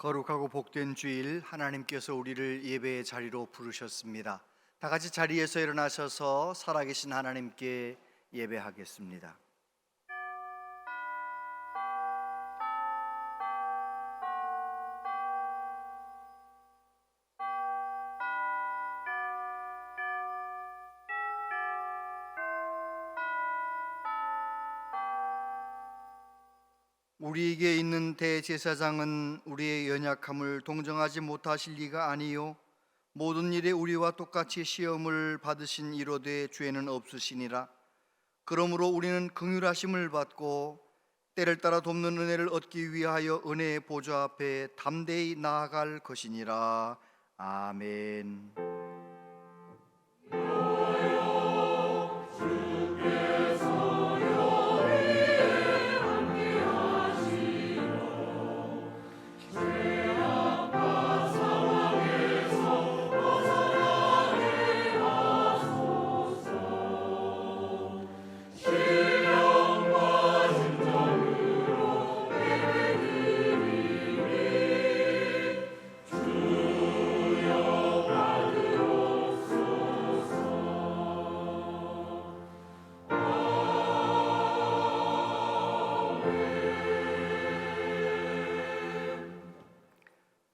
거룩하고 복된 주일, 하나님께서 우리를 예배의 자리로 부르셨습니다. 다 같이 자리에서 일어나셔서 살아계신 하나님께 예배하겠습니다. 우리에게 있는 대제사장은 우리의 연약함을 동정하지 못하실 리가 아니요 모든 일에 우리와 똑같이 시험을 받으신 이로되 죄는 없으시니라. 그러므로 우리는 긍휼하심을 받고 때를 따라 돕는 은혜를 얻기 위하여 은혜의 보좌 앞에 담대히 나아갈 것이니라. 아멘.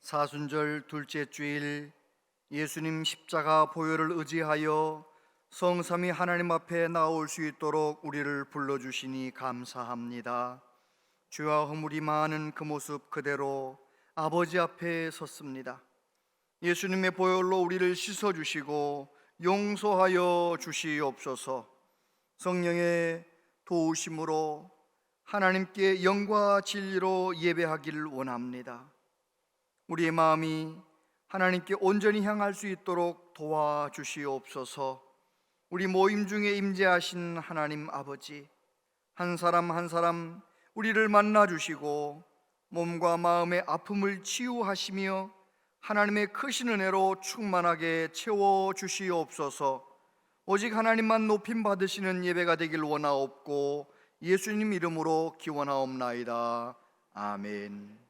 사순절 둘째 주일, 예수님 십자가 보혈을 의지하여 성삼위 하나님 앞에 나올 수 있도록 우리를 불러주시니 감사합니다. 죄와 허물이 많은 그 모습 그대로 아버지 앞에 섰습니다. 예수님의 보혈로 우리를 씻어주시고 용서하여 주시옵소서. 성령의 도우심으로 하나님께 영과 진리로 예배하기를 원합니다. 우리의 마음이 하나님께 온전히 향할 수 있도록 도와주시옵소서. 우리 모임 중에 임재하신 하나님 아버지, 한 사람 한 사람 우리를 만나주시고 몸과 마음의 아픔을 치유하시며 하나님의 크신 은혜로 충만하게 채워주시옵소서. 오직 하나님만 높임 받으시는 예배가 되길 원하옵고 예수님 이름으로 기원하옵나이다. 아멘.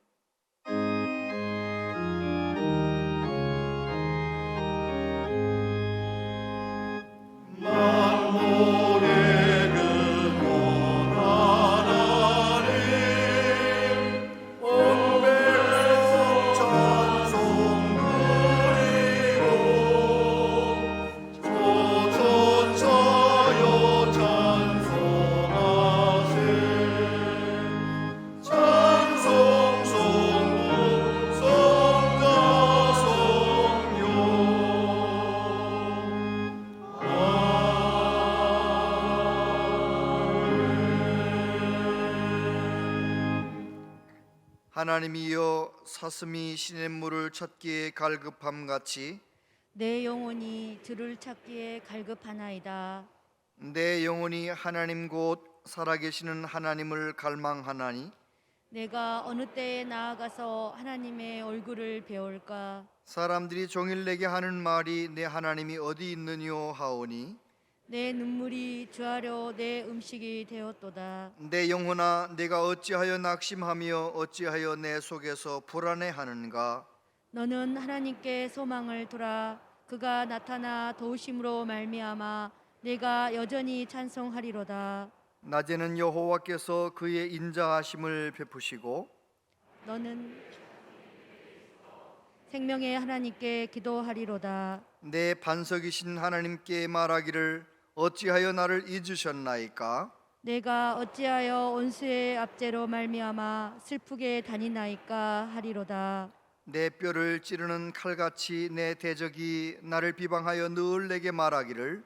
하나님이여, 사슴이 시냇물을 찾기에 갈급함같이 내 영혼이 주를 찾기에 갈급하나이다. 내 영혼이 하나님 곧 살아계시는 하나님을 갈망하나니 내가 어느 때에 나아가서 하나님의 얼굴을 배울까? 사람들이 종일 내게 하는 말이 내 하나님이 어디 있느뇨 하오니 내 눈물이 주하려 내 음식이 되었도다. 내 영혼아, 내가 어찌하여 낙심하며 어찌하여 내 속에서 불안해하는가? 너는 하나님께 소망을 두라. 그가 나타나 도우심으로 말미암아 내가 여전히 찬송하리로다. 낮에는 여호와께서 그의 인자하심을 베푸시고 너는 생명의 하나님께 기도하리로다. 내 반석이신 하나님께 말하기를 어찌하여 나를 잊으셨나이까? 내가 어찌하여 원수의 압제로 말미암아 슬프게 다니나이까 하리로다. 내 뼈를 찌르는 칼같이 내 대적이 나를 비방하여 늘 내게 말하기를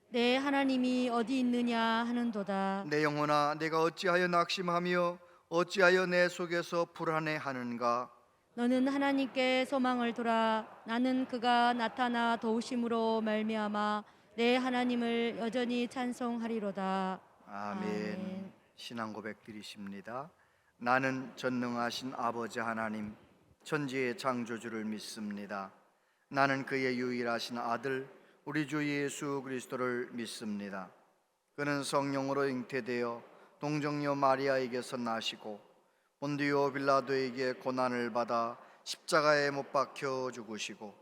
내 하나님이 어디 있느냐 하는도다. 내 영혼아, 내가 어찌하여 낙심하며 어찌하여 내 속에서 불안해하는가? 너는 하나님께 소망을 두라. 나는 그가 나타나 도우심으로 말미암아 내 하나님을 여전히 찬송하리로다. 아멘. 신앙 고백 드리십니다. 나는 전능하신 아버지 하나님, 천지의 창조주를 믿습니다. 나는 그의 유일하신 아들 우리 주 예수 그리스도를 믿습니다. 그는 성령으로 잉태되어 동정녀 마리아에게서 나시고 본디오 빌라도에게 고난을 받아 십자가에 못 박혀 죽으시고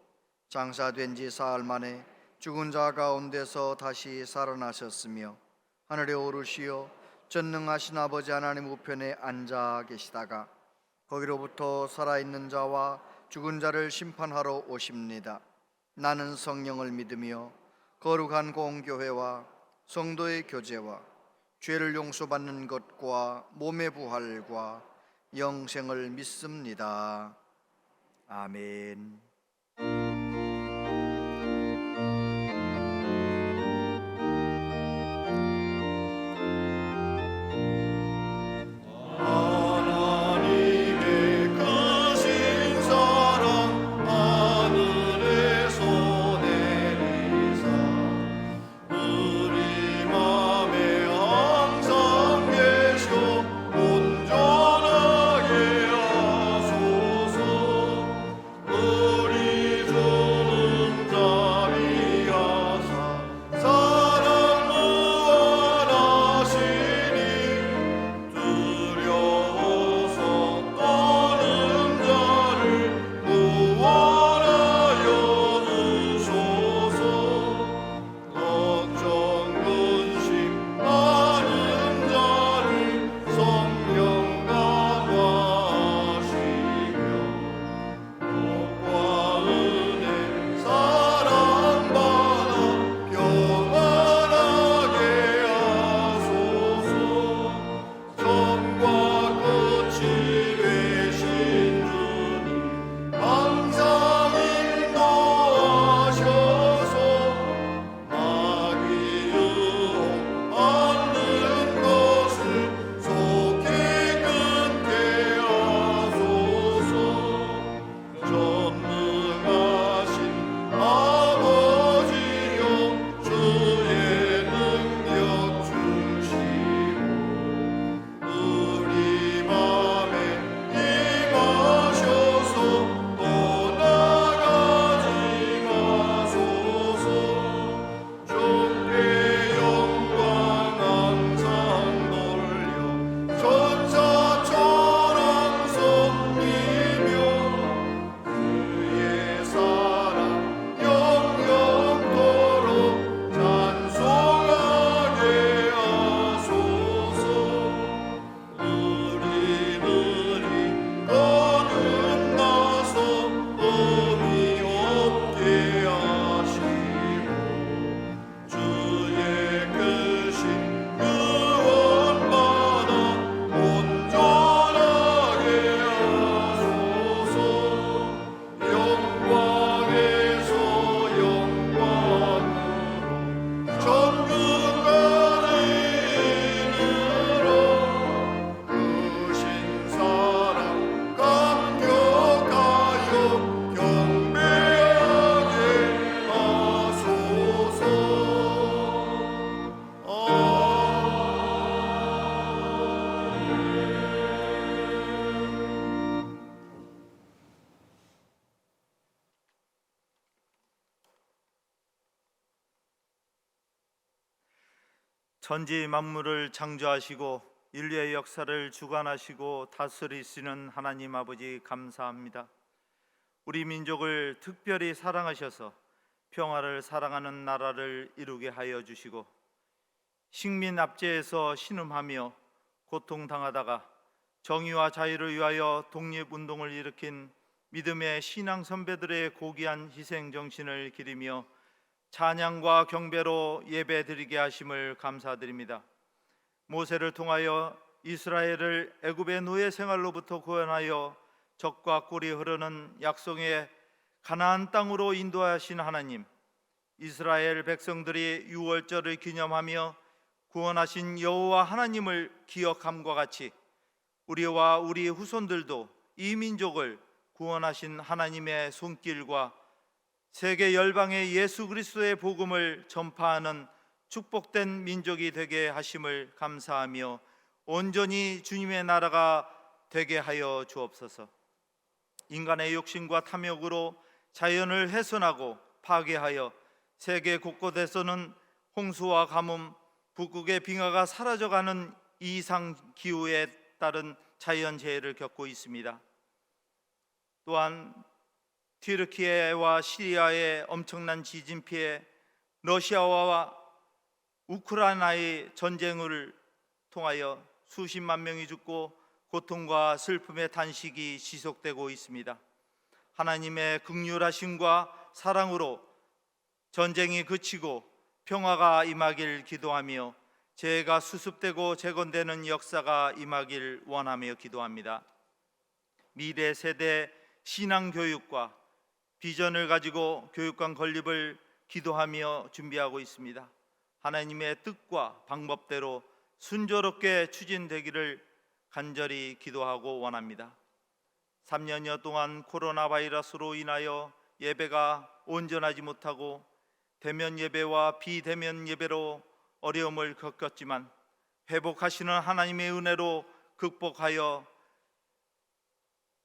장사된 지 사흘 만에 죽은 자 가운데서 다시 살아나셨으며 하늘에 오르시어 전능하신 아버지 하나님 우편에 앉아 계시다가 거기로부터 살아있는 자와 죽은 자를 심판하러 오십니다. 나는 성령을 믿으며 거룩한 공교회와 성도의 교제와 죄를 용서받는 것과 몸의 부활과 영생을 믿습니다. 아멘. 천지 만물을 창조하시고 인류의 역사를 주관하시고 다스리시는 하나님 아버지 감사합니다. 우리 민족을 특별히 사랑하셔서 평화를 사랑하는 나라를 이루게 하여 주시고 식민 압제에서 신음하며 고통당하다가 정의와 자유를 위하여 독립운동을 일으킨 믿음의 신앙 선배들의 고귀한 희생 정신을 기리며 찬양과 경배로 예배드리게 하심을 감사드립니다. 모세를 통하여 이스라엘을 애굽의 노예 생활로부터 구원하여 적과 꿀이 흐르는 약속의 가나안 땅으로 인도하신 하나님, 이스라엘 백성들이 유월절을 기념하며 구원하신 여호와 하나님을 기억함과 같이 우리와 우리 후손들도 이 민족을 구원하신 하나님의 손길과 세계 열방에 예수 그리스도의 복음을 전파하는 축복된 민족이 되게 하심을 감사하며 온전히 주님의 나라가 되게 하여 주옵소서. 인간의 욕심과 탐욕으로 자연을 훼손하고 파괴하여 세계 곳곳에서는 홍수와 가뭄, 북극의 빙하가 사라져가는 이상 기후에 따른 자연재해를 겪고 있습니다. 또한 튀르키예와 시리아의 엄청난 지진 피해, 러시아와 우크라이나의 전쟁을 통하여 수십만 명이 죽고 고통과 슬픔의 단식이 지속되고 있습니다. 하나님의 긍휼하심과 사랑으로 전쟁이 그치고 평화가 임하길 기도하며 죄가 수습되고 재건되는 역사가 임하길 원하며 기도합니다. 미래 세대 신앙 교육과 비전을 가지고 교육관 건립을 기도하며 준비하고 있습니다. 하나님의 뜻과 방법대로 순조롭게 추진되기를 간절히 기도하고 원합니다. 3년여 동안 코로나 바이러스로 인하여 예배가 온전하지 못하고 대면 예배와 비대면 예배로 어려움을 겪었지만 회복하시는 하나님의 은혜로 극복하여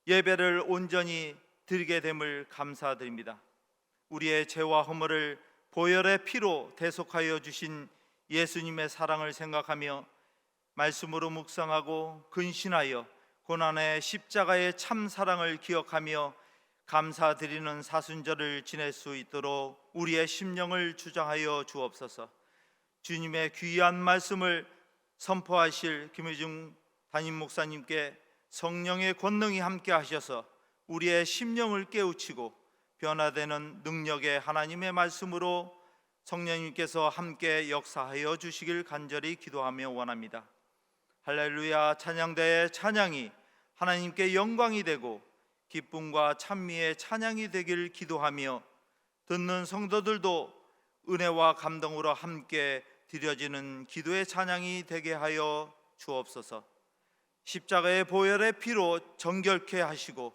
예배를 온전히 드리게 됨을 감사드립니다. 우리의 죄와 허물을 보혈의 피로 대속하여 주신 예수님의 사랑을 생각하며 말씀으로 묵상하고 근신하여 고난의 십자가의 참 사랑을 기억하며 감사드리는 사순절을 지낼 수 있도록 우리의 심령을 주장하여 주옵소서. 주님의 귀한 말씀을 선포하실 김의중 담임 목사님께 성령의 권능이 함께 하셔서 우리의 심령을 깨우치고 변화되는 능력의 하나님의 말씀으로 성령님께서 함께 역사하여 주시길 간절히 기도하며 원합니다. 할렐루야 찬양대의 찬양이 하나님께 영광이 되고 기쁨과 찬미의 찬양이 되길 기도하며 듣는 성도들도 은혜와 감동으로 함께 드려지는 기도의 찬양이 되게 하여 주옵소서. 십자가의 보혈의 피로 정결케 하시고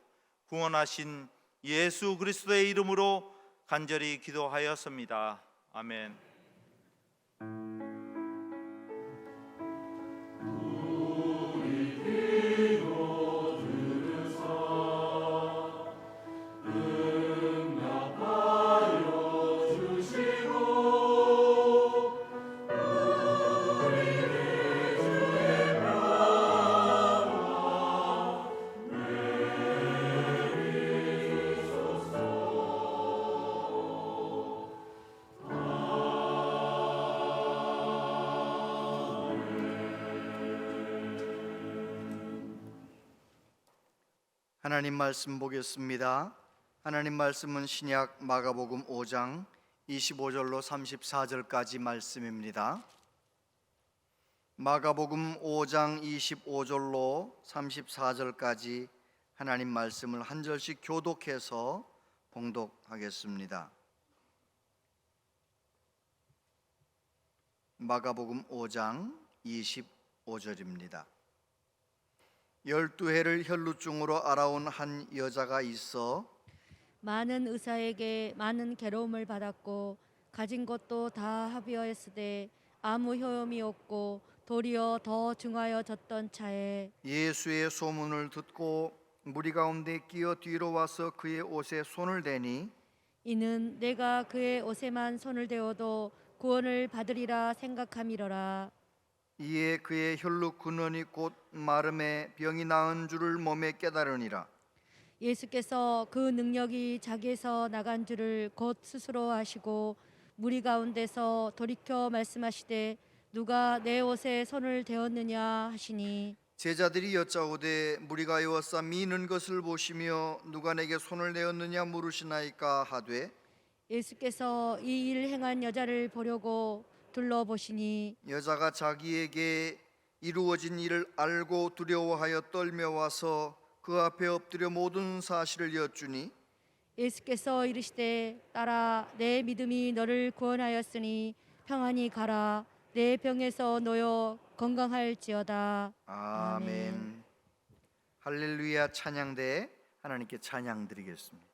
구원하신 예수 그리스도의 이름으로 간절히 기도하였습니다. 아멘. 하나님 말씀 보겠습니다. 하나님 말씀은 신약 마가복음 5장 25절로 34절까지 말씀입니다. 마가복음 5장 25절로 34절까지 하나님 말씀을 한 절씩 교독해서 봉독하겠습니다. 마가복음 5장 25절입니다. 12해를 혈루증으로 앓아온 한 여자가 있어 많은 의사에게 많은 괴로움을 받았고 가진 것도 다 합의하였으되 아무 효험이 없고 도리어 더 중하여졌던 차에 예수의 소문을 듣고 무리 가운데 끼어 뒤로 와서 그의 옷에 손을 대니 이는 내가 그의 옷에만 손을 대어도 구원을 받으리라 생각함이로라. 이에 그의 혈루 근원이 곧 마름에 병이 나은 줄을 몸에 깨달으니라. 예수께서 그 능력이 자기에서 나간 줄을 곧 스스로 아시고 무리 가운데서 돌이켜 말씀하시되 누가 내 옷에 손을 대었느냐 하시니 제자들이 여짜오되 무리가 에워싸 미는 것을 보시며 누가 내게 손을 대었느냐 물으시나이까 하되 예수께서 이 일 행한 여자를 보려고 둘러보시니 여자가 자기에게 이루어진 일을 알고 두려워하여 떨며 와서 그 앞에 엎드려 모든 사실을 여쭈니 예수께서 이르시되 딸아 내 믿음이 너를 구원하였으니 평안히 가라 내 병에서 놓여 건강할지어다. 아멘. 할렐루야 찬양대 하나님께 찬양 드리겠습니다.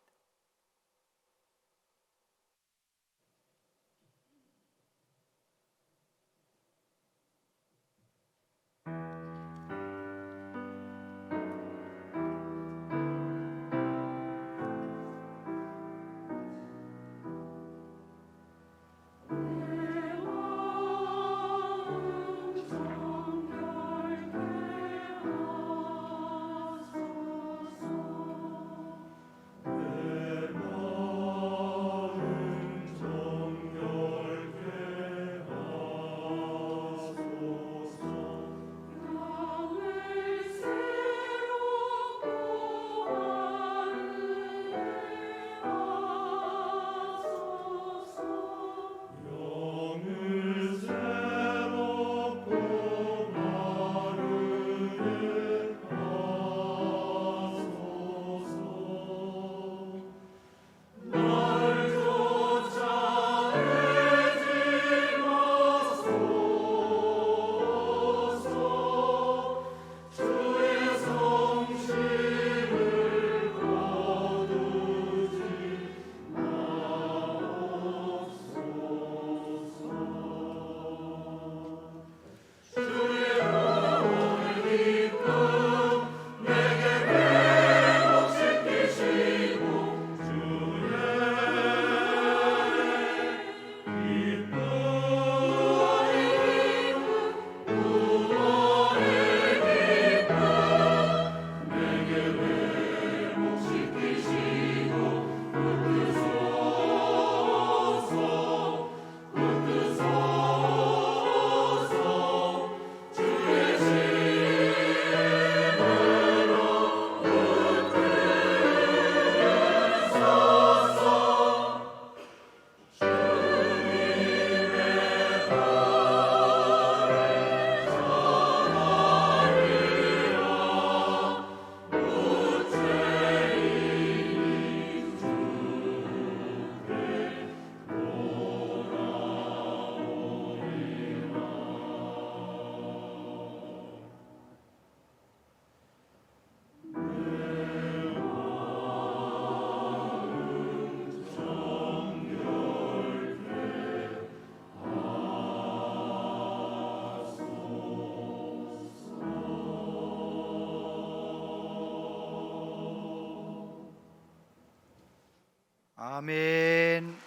아멘.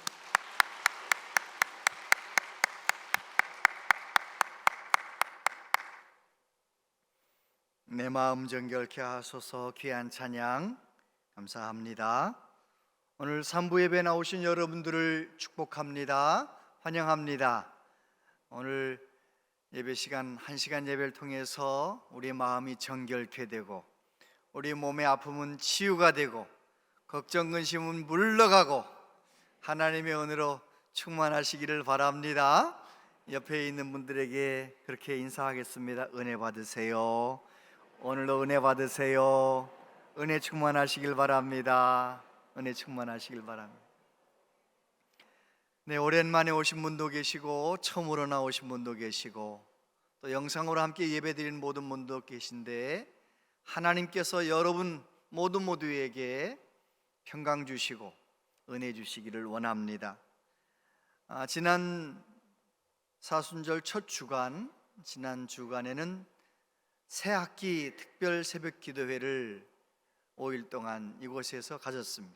내 마음 정결케 하소서. 귀한 찬양 감사합니다. 오늘 3부 예배 나오신 여러분들을 축복합니다. 환영합니다. 오늘 예배 시간 1시간 예배를 통해서 우리의 마음이 정결케 되고 우리 몸의 아픔은 치유가 되고 걱정 근심은 물러가고 하나님의 은혜로 충만하시기를 바랍니다. 옆에 있는 분들에게 그렇게 인사하겠습니다. 은혜 받으세요. 오늘도 은혜 받으세요. 은혜 충만하시길 바랍니다. 은혜 충만하시길 바랍니다. 네, 오랜만에 오신 분도 계시고 처음으로 나오신 분도 계시고 또 영상으로 함께 예배드리는 모든 분도 계신데 하나님께서 여러분 모두에게 평강 주시고 은혜 주시기를 원합니다. 지난 사순절 첫 주간, 지난 주간에는 새학기 특별 새벽 기도회를 5일 동안 이곳에서 가졌습니다.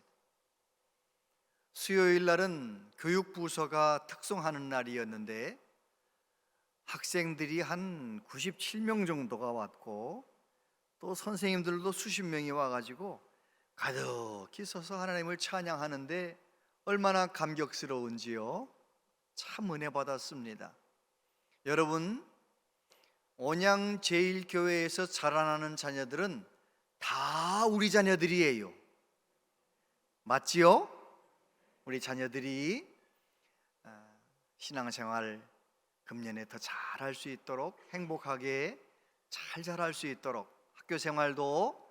수요일 날은 교육부서가 특송하는 날이었는데 학생들이 한 97명 정도가 왔고 또 선생님들도 수십 명이 와가지고 가득히 서서 하나님을 찬양하는데 얼마나 감격스러운지요. 참 은혜 받았습니다. 여러분, 온양제일교회에서 자라나는 자녀들은 다 우리 자녀들이에요. 맞지요? 우리 자녀들이 신앙생활 금년에 더 잘할 수 있도록 행복하게 잘 자랄 수 있도록 학교 생활도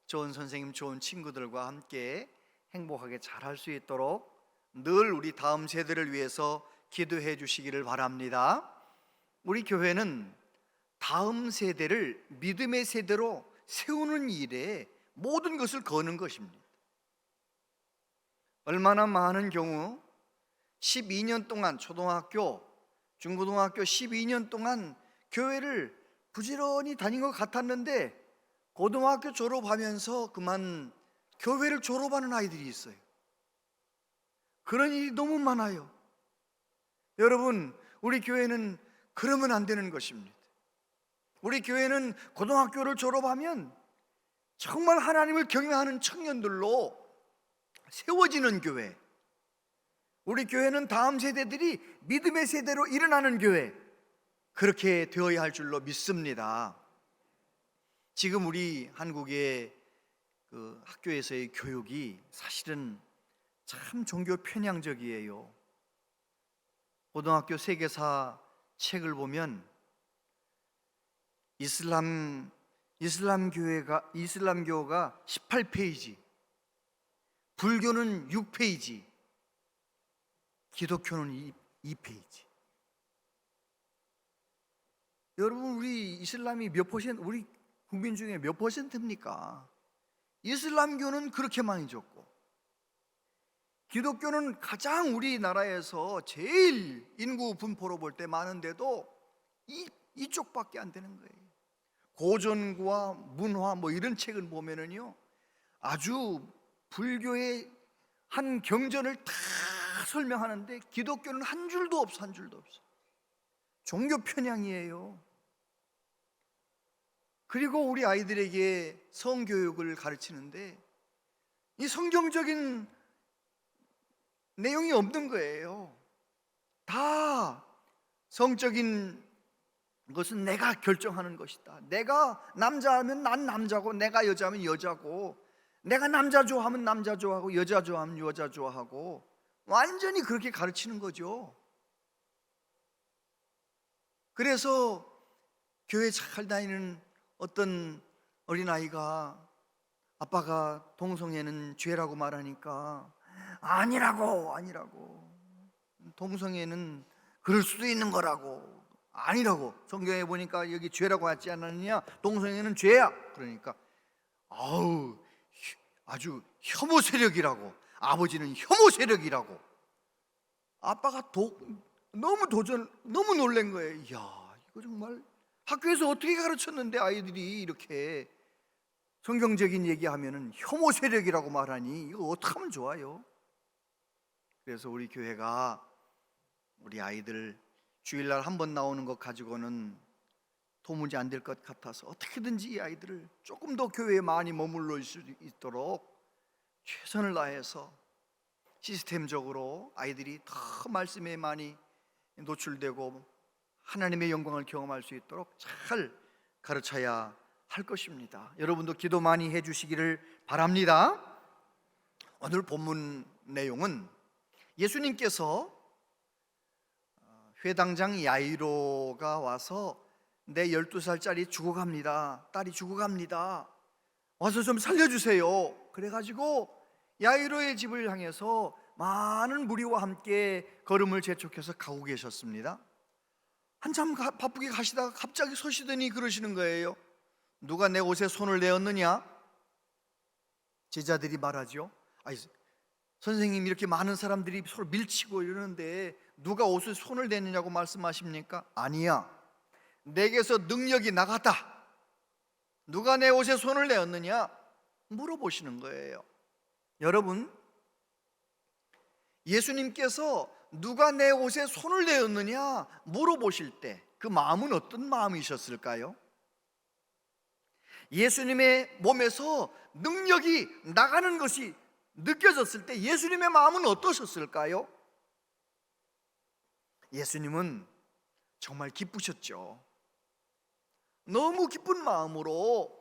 좋은 선생님, 좋은 친구들과 함께 행복하게 잘할 수 있도록 늘 우리 다음 세대를 위해서 기도해 주시기를 바랍니다. 우리 교회는 다음 세대를 믿음의 세대로 세우는 일에 모든 것을 거는 것입니다. 얼마나 많은 경우 12년 동안 초등학교, 중고등학교 12년 동안 교회를 부지런히 다닌 것 같았는데 고등학교 졸업하면서 그만 교회를 졸업하는 아이들이 있어요. 그런 일이 너무 많아요. 여러분, 우리 교회는 그러면 안 되는 것입니다. 우리 교회는 고등학교를 졸업하면 정말 하나님을 경외하는 청년들로 세워지는 교회, 우리 교회는 다음 세대들이 믿음의 세대로 일어나는 교회, 그렇게 되어야 할 줄로 믿습니다. 지금 우리 한국의 그 학교에서의 교육이 사실은 참 종교 편향적이에요. 고등학교 세계사 책을 보면 이슬람교가 18페이지, 불교는 6페이지, 기독교는 2페이지. 여러분, 우리 이슬람이 몇 퍼센트, 우리 국민 중에 몇 퍼센트입니까? 이슬람교는 그렇게 많이 줬고 기독교는 가장 우리나라에서 제일 인구 분포로 볼 때 많은데도 이쪽밖에 안 되는 거예요. 고전과 문화 뭐 이런 책을 보면은요, 아주 불교의 한 경전을 다 설명하는데 기독교는 한 줄도 없어, 한 줄도 없어. 종교 편향이에요. 그리고 우리 아이들에게 성교육을 가르치는데 이 성경적인 내용이 없는 거예요. 다 성적인 것은 내가 결정하는 것이다. 내가 남자하면 난 남자고, 내가 여자하면 여자고, 내가 남자 좋아하면 남자 좋아하고, 여자 좋아하면 여자 좋아하고, 완전히 그렇게 가르치는 거죠. 그래서 교회 잘 다니는 어떤 어린아이가 아빠가 동성애는 죄라고 말하니까 아니라고, 동성애는 그럴 수도 있는 거라고, 아니라고, 성경에 보니까 여기 죄라고 하지 않았느냐, 동성애는 죄야. 그러니까 아주 혐오 세력이라고, 아버지는 혐오 세력이라고. 아빠가 너무 놀란 거예요. 이야, 이거 정말 학교에서 어떻게 가르쳤는데 아이들이 이렇게 성경적인 얘기하면은 혐오 세력이라고 말하니 이거 어떻게 하면 좋아요? 그래서 우리 교회가 우리 아이들 주일날 한 번 나오는 것 가지고는 도무지 안 될 것 같아서 어떻게든지 이 아이들을 조금 더 교회에 많이 머물러 있을 수 있도록 최선을 다해서 시스템적으로 아이들이 더 말씀에 많이 노출되고 하나님의 영광을 경험할 수 있도록 잘 가르쳐야 할 것입니다. 여러분도 기도 많이 해주시기를 바랍니다. 오늘 본문 내용은 예수님께서 회당장 야이로가 와서 내 12살짜리 죽어갑니다, 딸이 죽어갑니다, 와서 좀 살려주세요. 그래가지고 야이로의 집을 향해서 많은 무리와 함께 걸음을 재촉해서 가고 계셨습니다. 한참 바쁘게 가시다가 갑자기 서시더니 그러시는 거예요. 누가 내 옷에 손을 내었느냐? 제자들이 말하죠. 아니, 선생님, 이렇게 많은 사람들이 서로 밀치고 이러는데 누가 옷에 손을 대느냐고 말씀하십니까? 아니야, 내게서 능력이 나갔다. 누가 내 옷에 손을 내었느냐? 물어보시는 거예요. 여러분, 예수님께서 누가 내 옷에 손을 내었느냐 물어보실 때 그 마음은 어떤 마음이셨을까요? 예수님의 몸에서 능력이 나가는 것이 느껴졌을 때 예수님의 마음은 어떠셨을까요? 예수님은 정말 기쁘셨죠. 너무 기쁜 마음으로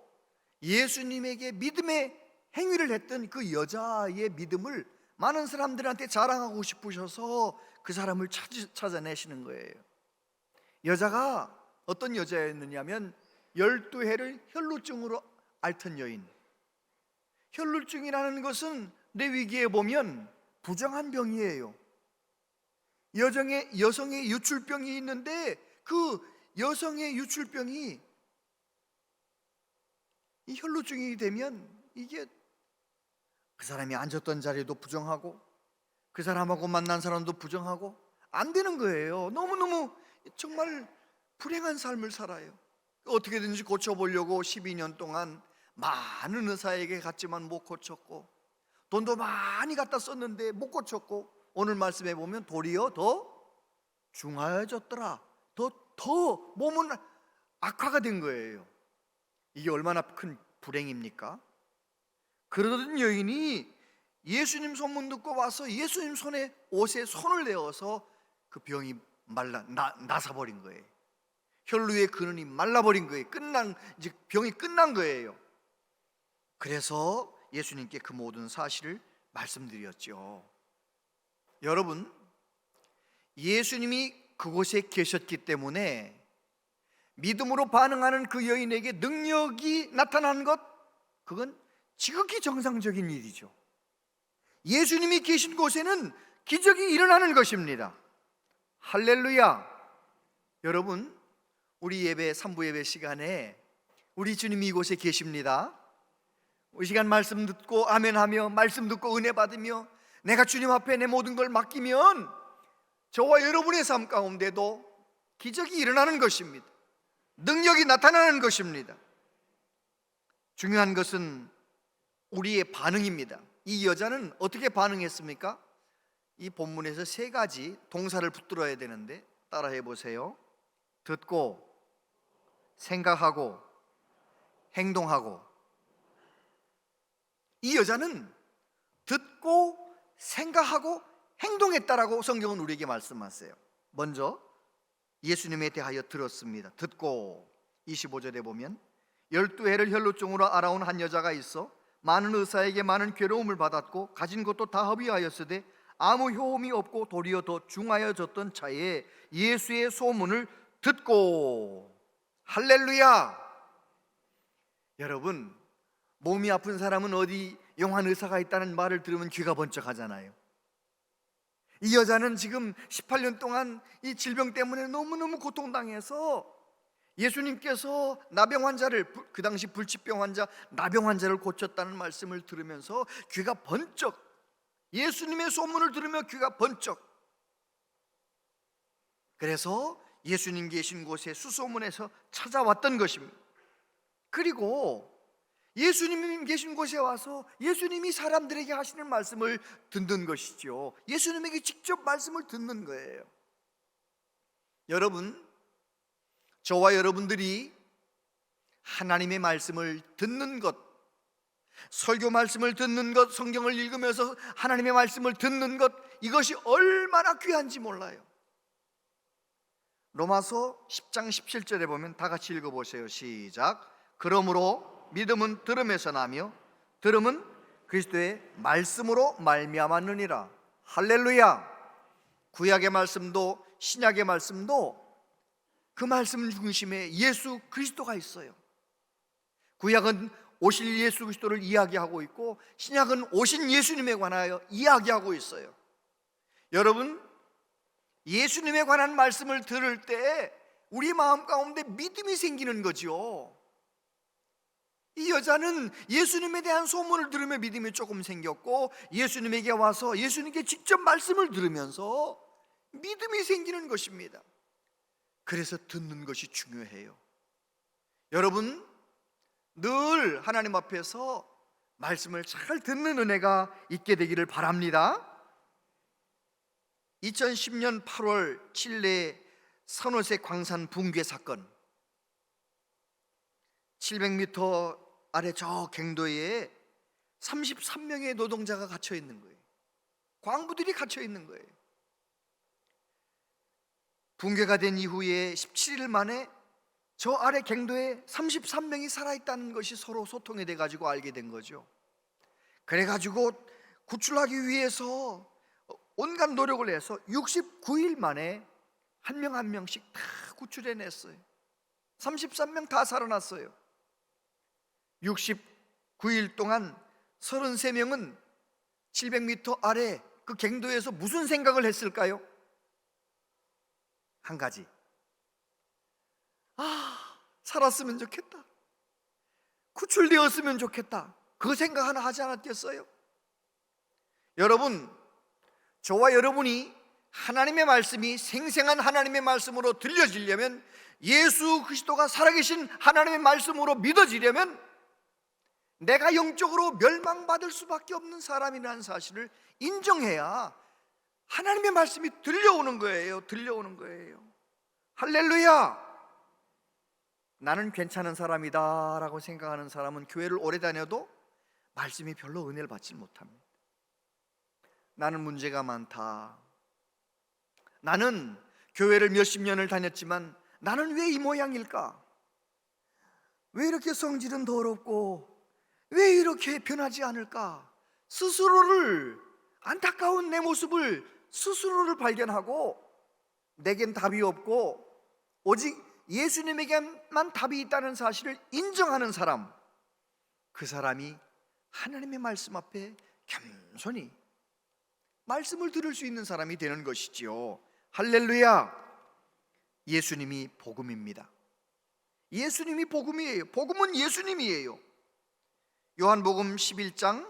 예수님에게 믿음의 행위를 했던 그 여자의 믿음을 많은 사람들한테 자랑하고 싶으셔서 그 사람을 찾아내시는 거예요. 여자가 어떤 여자였느냐면 12해를 혈루증으로 앓던 여인. 혈루증이라는 것은 레위기에 보면 부정한 병이에요. 여성의 유출병이 있는데 그 여성의 유출병이 이 혈루증이 되면 이게 그 사람이 앉았던 자리도 부정하고 그 사람하고 만난 사람도 부정하고 안 되는 거예요. 너무너무 정말 불행한 삶을 살아요. 어떻게든지 고쳐보려고 12년 동안 많은 의사에게 갔지만 못 고쳤고 돈도 많이 갖다 썼는데 못 고쳤고 오늘 말씀해 보면 도리어 더 중하여졌더라. 더 몸은 악화가 된 거예요. 이게 얼마나 큰 불행입니까? 그러던 여인이 예수님 소문 듣고 와서 예수님 옷에 손을 내어서 그 병이 나사버린 거예요. 혈루의 근원이 말라버린 거예요. 이제 병이 끝난 거예요. 그래서 예수님께 그 모든 사실을 말씀드렸죠. 여러분, 예수님이 그곳에 계셨기 때문에 믿음으로 반응하는 그 여인에게 능력이 나타난 것, 그건 지극히 정상적인 일이죠. 예수님이 계신 곳에는 기적이 일어나는 것입니다. 할렐루야. 여러분, 우리 예배 3부 예배 시간에 우리 주님이 이곳에 계십니다. 이 시간 말씀 듣고 아멘하며 말씀 듣고 은혜 받으며 내가 주님 앞에 내 모든 걸 맡기면 저와 여러분의 삶 가운데도 기적이 일어나는 것입니다. 능력이 나타나는 것입니다. 중요한 것은 우리의 반응입니다. 이 여자는 어떻게 반응했습니까? 이 본문에서 3가지 동사를 붙들어야 되는데 따라해 보세요. 듣고, 생각하고, 행동하고. 이 여자는 듣고, 생각하고, 행동했다라고 성경은 우리에게 말씀하세요. 먼저 예수님에 대하여 들었습니다. 듣고, 25절에 보면 12해를 혈루증으로 앓아온 한 여자가 있어 많은 의사에게 많은 괴로움을 받았고 가진 것도 다 허비하였으되 아무 효험이 없고 도리어 더 중하여졌던 차에 예수의 소문을 듣고. 할렐루야. 여러분, 몸이 아픈 사람은 어디 용한 의사가 있다는 말을 들으면 귀가 번쩍하잖아요. 이 여자는 지금 18년 동안 이 질병 때문에 너무너무 고통당해서 예수님께서 나병 환자를, 그 당시 불치병 환자, 나병 환자를 고쳤다는 말씀을 들으면서 귀가 번쩍, 예수님의 소문을 들으며 귀가 번쩍. 그래서 예수님 계신 곳에 수소문해서 찾아왔던 것입니다. 그리고 예수님이 계신 곳에 와서 예수님이 사람들에게 하시는 말씀을 듣는 것이죠. 예수님에게 직접 말씀을 듣는 거예요. 여러분, 저와 여러분들이 하나님의 말씀을 듣는 것, 설교 말씀을 듣는 것, 성경을 읽으면서 하나님의 말씀을 듣는 것, 이것이 얼마나 귀한지 몰라요. 로마서 10장 17절에 보면 다 같이 읽어보세요. 시작. 그러므로 믿음은 들음에서 나며 들음은 그리스도의 말씀으로 말미암았느니라. 할렐루야. 구약의 말씀도 신약의 말씀도 그 말씀 중심에 예수 그리스도가 있어요. 구약은 오실 예수 그리스도를 이야기하고 있고 신약은 오신 예수님에 관하여 이야기하고 있어요. 여러분, 예수님에 관한 말씀을 들을 때 우리 마음 가운데 믿음이 생기는 거죠. 이 여자는 예수님에 대한 소문을 들으며 믿음이 조금 생겼고 예수님에게 와서 예수님께 직접 말씀을 들으면서 믿음이 생기는 것입니다. 그래서 듣는 것이 중요해요. 여러분, 늘 하나님 앞에서 말씀을 잘 듣는 은혜가 있게 되기를 바랍니다. 2010년 8월 칠레 산호세 광산 붕괴 사건, 700m 아래 저 갱도에 33명의 노동자가 갇혀 있는 거예요. 광부들이 갇혀 있는 거예요. 붕괴가 된 이후에 17일 만에 저 아래 갱도에 33명이 살아있다는 것이 서로 소통이 돼가지고 알게 된 거죠. 그래가지고 구출하기 위해서 온갖 노력을 해서 69일 만에 한 명 한 명씩 다 구출해냈어요. 33명 다 살아났어요. 69일 동안 33명은 700m 아래 그 갱도에서 무슨 생각을 했을까요? 한 가지. 살았으면 좋겠다, 구출되었으면 좋겠다, 그 생각 하나 하지 않았겠어요? 여러분, 저와 여러분이 하나님의 말씀이 생생한 하나님의 말씀으로 들려지려면, 예수 그리스도가 살아계신 하나님의 말씀으로 믿어지려면 내가 영적으로 멸망받을 수밖에 없는 사람이라는 사실을 인정해야 하나님의 말씀이 들려오는 거예요. 들려오는 거예요. 할렐루야. 나는 괜찮은 사람이다 라고 생각하는 사람은 교회를 오래 다녀도 말씀이 별로 은혜를 받지 못합니다. 나는 문제가 많다, 나는 교회를 몇십 년을 다녔지만 나는 왜 이 모양일까? 왜 이렇게 성질은 더럽고 왜 이렇게 변하지 않을까? 스스로를, 안타까운 내 모습을 스스로를 발견하고 내겐 답이 없고 오직 예수님에게만 답이 있다는 사실을 인정하는 사람, 그 사람이 하나님의 말씀 앞에 겸손히 말씀을 들을 수 있는 사람이 되는 것이지요. 할렐루야. 예수님이 복음입니다. 예수님이 복음이에요. 복음은 예수님이에요. 요한복음 11장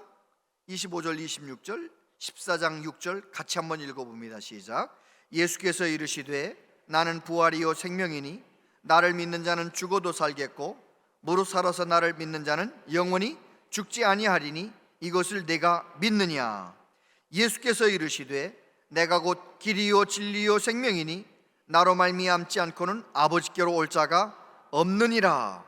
25절 26절 14장 6절 같이 한번 읽어봅니다. 시작. 예수께서 이르시되 나는 부활이요 생명이니 나를 믿는 자는 죽어도 살겠고 무릇 살아서 나를 믿는 자는 영원히 죽지 아니하리니 이것을 내가 믿느냐. 예수께서 이르시되 내가 곧 길이요 진리요 생명이니 나로 말미암지 않고는 아버지께로 올 자가 없느니라.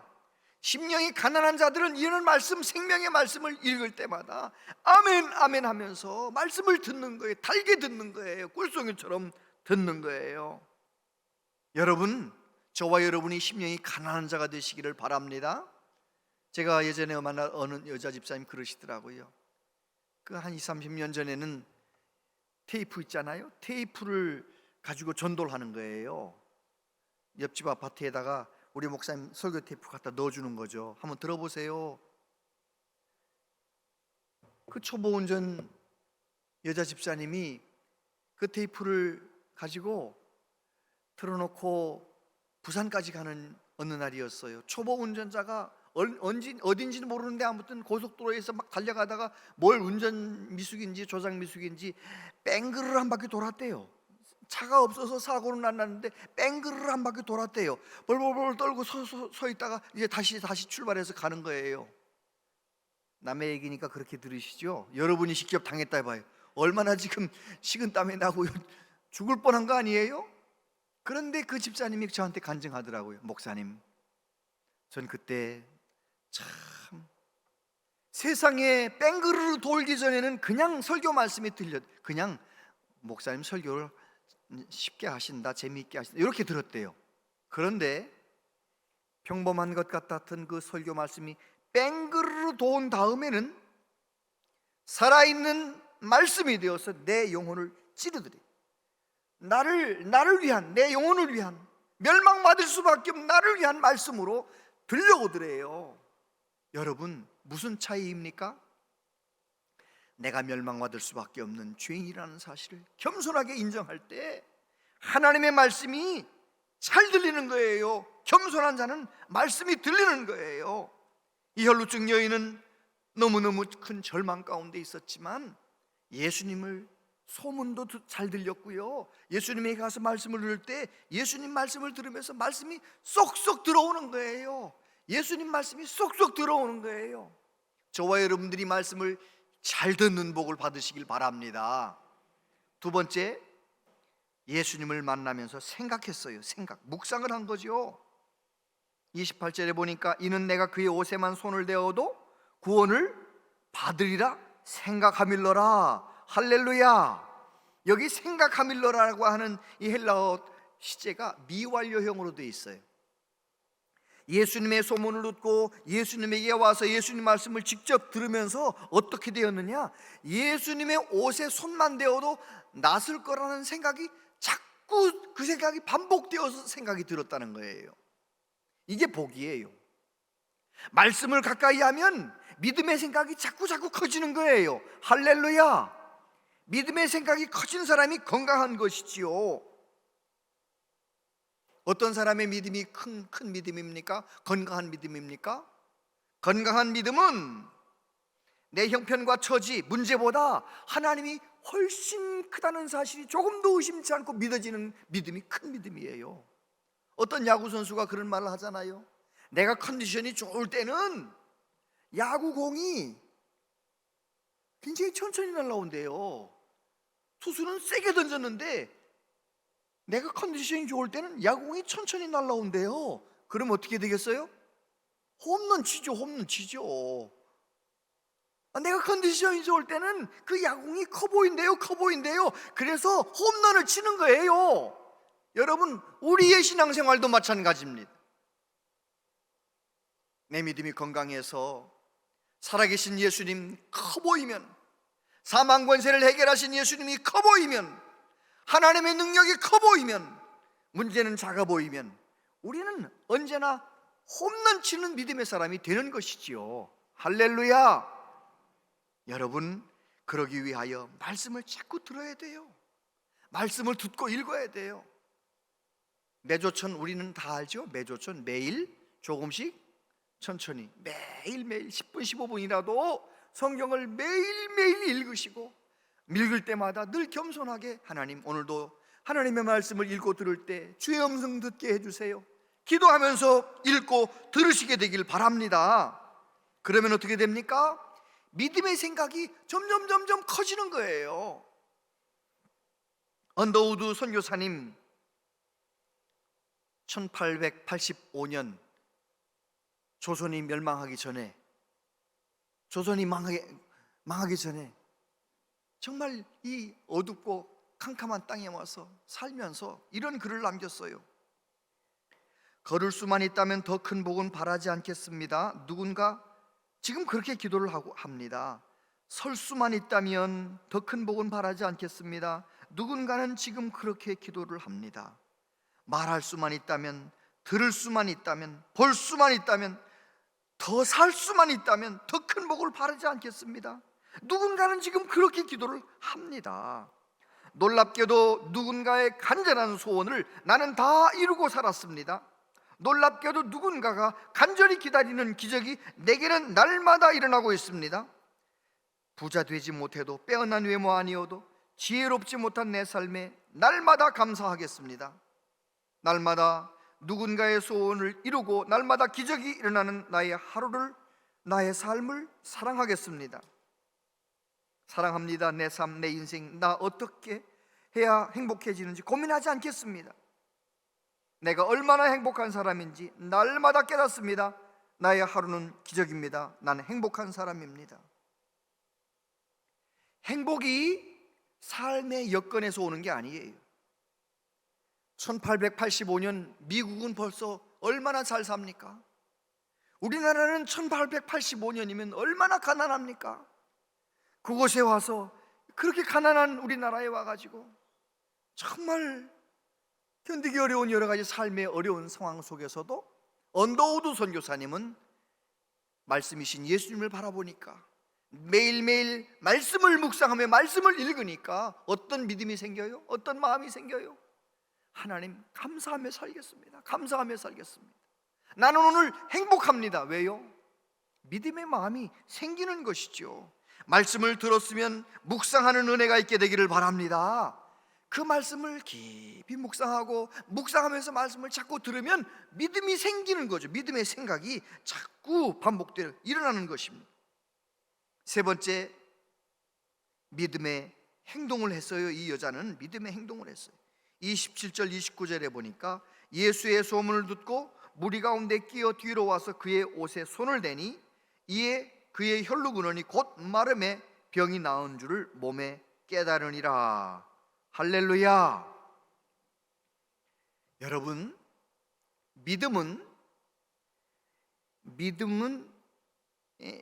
심령이 가난한 자들은 이런 말씀, 생명의 말씀을 읽을 때마다 아멘 아멘 하면서 말씀을 듣는 거예요. 달게 듣는 거예요. 꿀송이처럼 듣는 거예요. 여러분, 저와 여러분이 심령이 가난한 자가 되시기를 바랍니다. 제가 예전에 만난 어느 여자 집사님 그러시더라고요. 그 한 20, 30년 전에는 테이프 있잖아요. 테이프를 가지고 전도를 하는 거예요. 옆집 아파트에다가 우리 목사님 설교 테이프 갖다 넣어주는 거죠. 한번 들어보세요. 그 초보 운전 여자 집사님이 그 테이프를 가지고 틀어놓고 부산까지 가는 어느 날이었어요. 초보 운전자가 어딘지는 모르는데 아무튼 고속도로에서 막 달려가다가 뭘 운전 미숙인지 조작 미숙인지 뺑그르르 한 바퀴 돌았대요. 차가 없어서 사고는 안 났는데 뺑그르르 한 바퀴 돌았대요. 벌벌벌 떨고 서 있다가 이제 다시 출발해서 가는 거예요. 남의 얘기니까 그렇게 들으시죠? 여러분이 직접 당했다 해봐요. 얼마나 지금 식은땀이 나고 죽을 뻔한 거 아니에요? 그런데 그 집사님이 저한테 간증하더라고요. 목사님, 전 그때 참 세상에 뺑그르르 돌기 전에는 그냥 설교 말씀이 그냥 목사님 설교를 쉽게 하신다, 재미있게 하신다 이렇게 들었대요. 그런데 평범한 것 같았던 그 설교 말씀이 뺑그르르 도운 다음에는 살아있는 말씀이 되어서 내 영혼을 찌르더래. 나를 위한, 내 영혼을 위한, 멸망받을 수밖에 없는 나를 위한 말씀으로 들려오더래요. 여러분, 무슨 차이입니까? 내가 멸망받을 수밖에 없는 죄인이라는 사실을 겸손하게 인정할 때 하나님의 말씀이 잘 들리는 거예요. 겸손한 자는 말씀이 들리는 거예요. 이 혈루증 여인은 너무너무 큰 절망 가운데 있었지만 예수님을 소문도 잘 들렸고요. 예수님에게 가서 말씀을 들을 때 예수님 말씀을 들으면서 말씀이 쏙쏙 들어오는 거예요. 예수님 말씀이 쏙쏙 들어오는 거예요. 저와 여러분들이 말씀을 잘 듣는 복을 받으시길 바랍니다. 두 번째, 예수님을 만나면서 생각했어요. 묵상을 한 거죠. 28절에 보니까 이는 내가 그의 옷에만 손을 대어도 구원을 받으리라 생각하밀러라. 할렐루야. 여기 생각하밀러라고 하는 이 헬라어 시제가 미완료형으로 되어 있어요. 예수님의 소문을 듣고 예수님에게 와서 예수님 말씀을 직접 들으면서 어떻게 되었느냐, 예수님의 옷에 손만 대어도 낫을 거라는 생각이 자꾸 그 생각이 반복되어서 생각이 들었다는 거예요. 이게 복이에요. 말씀을 가까이 하면 믿음의 생각이 자꾸 커지는 거예요. 할렐루야. 믿음의 생각이 커진 사람이 건강한 것이지요. 어떤 사람의 믿음이 큰 믿음입니까? 건강한 믿음입니까? 건강한 믿음은 내 형편과 처지, 문제보다 하나님이 훨씬 크다는 사실이 조금도 의심치 않고 믿어지는 믿음이 큰 믿음이에요. 어떤 야구 선수가 그런 말을 하잖아요. 내가 컨디션이 좋을 때는 야구공이 굉장히 천천히 날라온대요. 투수는 세게 던졌는데 내가 컨디션이 좋을 때는 야구공이 천천히 날라온대요. 그럼 어떻게 되겠어요? 홈런 치죠. 내가 컨디션이 좋을 때는 그 야구공이 커 보인대요. 그래서 홈런을 치는 거예요. 여러분, 우리의 신앙생활도 마찬가지입니다. 내 믿음이 건강해서 살아계신 예수님 커 보이면, 사망 권세를 해결하신 예수님이 커 보이면, 하나님의 능력이 커 보이면, 문제는 작아 보이면 우리는 언제나 홈런 치는 믿음의 사람이 되는 것이지요. 할렐루야. 여러분, 그러기 위하여 말씀을 자꾸 들어야 돼요. 말씀을 듣고 읽어야 돼요. 매조천 우리는 다 알죠? 매조천 매일 조금씩 천천히 매일매일 10분 15분이라도 성경을 매일매일 읽으시고, 읽을 때마다 늘 겸손하게 하나님, 오늘도 하나님의 말씀을 읽고 들을 때 주의 음성 듣게 해주세요. 기도하면서 읽고 들으시게 되길 바랍니다. 그러면 어떻게 됩니까? 믿음의 생각이 점점 커지는 거예요. 언더우드 선교사님 1885년 조선이 멸망하기 전에, 조선이 망하기 전에 정말 이 어둡고 캄캄한 땅에 와서 살면서 이런 글을 남겼어요. 걸을 수만 있다면 더 큰 복은 바라지 않겠습니다. 누군가 지금 그렇게 기도를 합니다. 설 수만 있다면 더 큰 복은 바라지 않겠습니다. 누군가는 지금 그렇게 기도를 합니다. 말할 수만 있다면, 들을 수만 있다면, 볼 수만 있다면, 더 살 수만 있다면 더 큰 복을 바라지 않겠습니다. 누군가는 지금 그렇게 기도를 합니다. 놀랍게도 누군가의 간절한 소원을 나는 다 이루고 살았습니다. 놀랍게도 누군가가 간절히 기다리는 기적이 내게는 날마다 일어나고 있습니다. 부자 되지 못해도, 빼어난 외모 아니어도 지혜롭지 못한 내 삶에 날마다 감사하겠습니다. 날마다 누군가의 소원을 이루고 날마다 기적이 일어나는 나의 하루를 나의 삶을 사랑하겠습니다. 사랑합니다. 내 삶, 내 인생, 나 어떻게 해야 행복해지는지 고민하지 않겠습니다. 내가 얼마나 행복한 사람인지 날마다 깨닫습니다. 나의 하루는 기적입니다. 나는 행복한 사람입니다. 행복이 삶의 여건에서 오는 게 아니에요. 1885년 미국은 벌써 얼마나 잘 삽니까? 우리나라는 1885년이면 얼마나 가난합니까? 그곳에 와서 그렇게 가난한 우리나라에 와가지고 정말 견디기 어려운 여러 가지 삶의 어려운 상황 속에서도 언더우드 선교사님은 말씀이신 예수님을 바라보니까, 매일매일 말씀을 묵상하며 말씀을 읽으니까 어떤 믿음이 생겨요? 어떤 마음이 생겨요? 하나님 감사하며 살겠습니다. 감사하며 살겠습니다. 나는 오늘 행복합니다. 왜요? 믿음의 마음이 생기는 것이죠. 말씀을 들었으면 묵상하는 은혜가 있게 되기를 바랍니다. 그 말씀을 깊이 묵상하고 묵상하면서 말씀을 자꾸 들으면 믿음이 생기는 거죠. 믿음의 생각이 자꾸 일어나는 것입니다. 세 번째, 믿음의 행동을 했어요. 이 여자는 믿음의 행동을 했어요. 27절 29절에 보니까 예수의 소문을 듣고 무리 가운데 끼어 뒤로 와서 그의 옷에 손을 대니 이에 그의 혈루 근원이 곧 마름에 병이 나은 줄을 몸에 깨달으니라. 할렐루야. 여러분,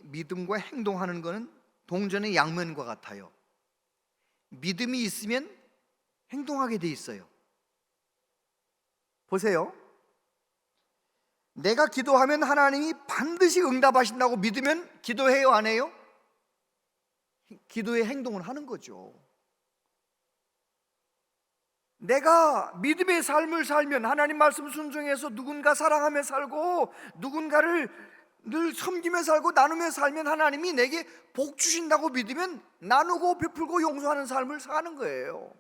믿음과 행동하는 것은 동전의 양면과 같아요. 믿음이 있으면 행동하게 돼 있어요. 보세요. 내가 기도하면 하나님이 반드시 응답하신다고 믿으면 기도해요, 안 해요? 기도의 행동을 하는 거죠. 내가 믿음의 삶을 살면, 하나님 말씀 순종해서 누군가 사랑하며 살고 누군가를 늘 섬기며 살고 나누며 살면 하나님이 내게 복 주신다고 믿으면 나누고 베풀고 용서하는 삶을 사는 거예요.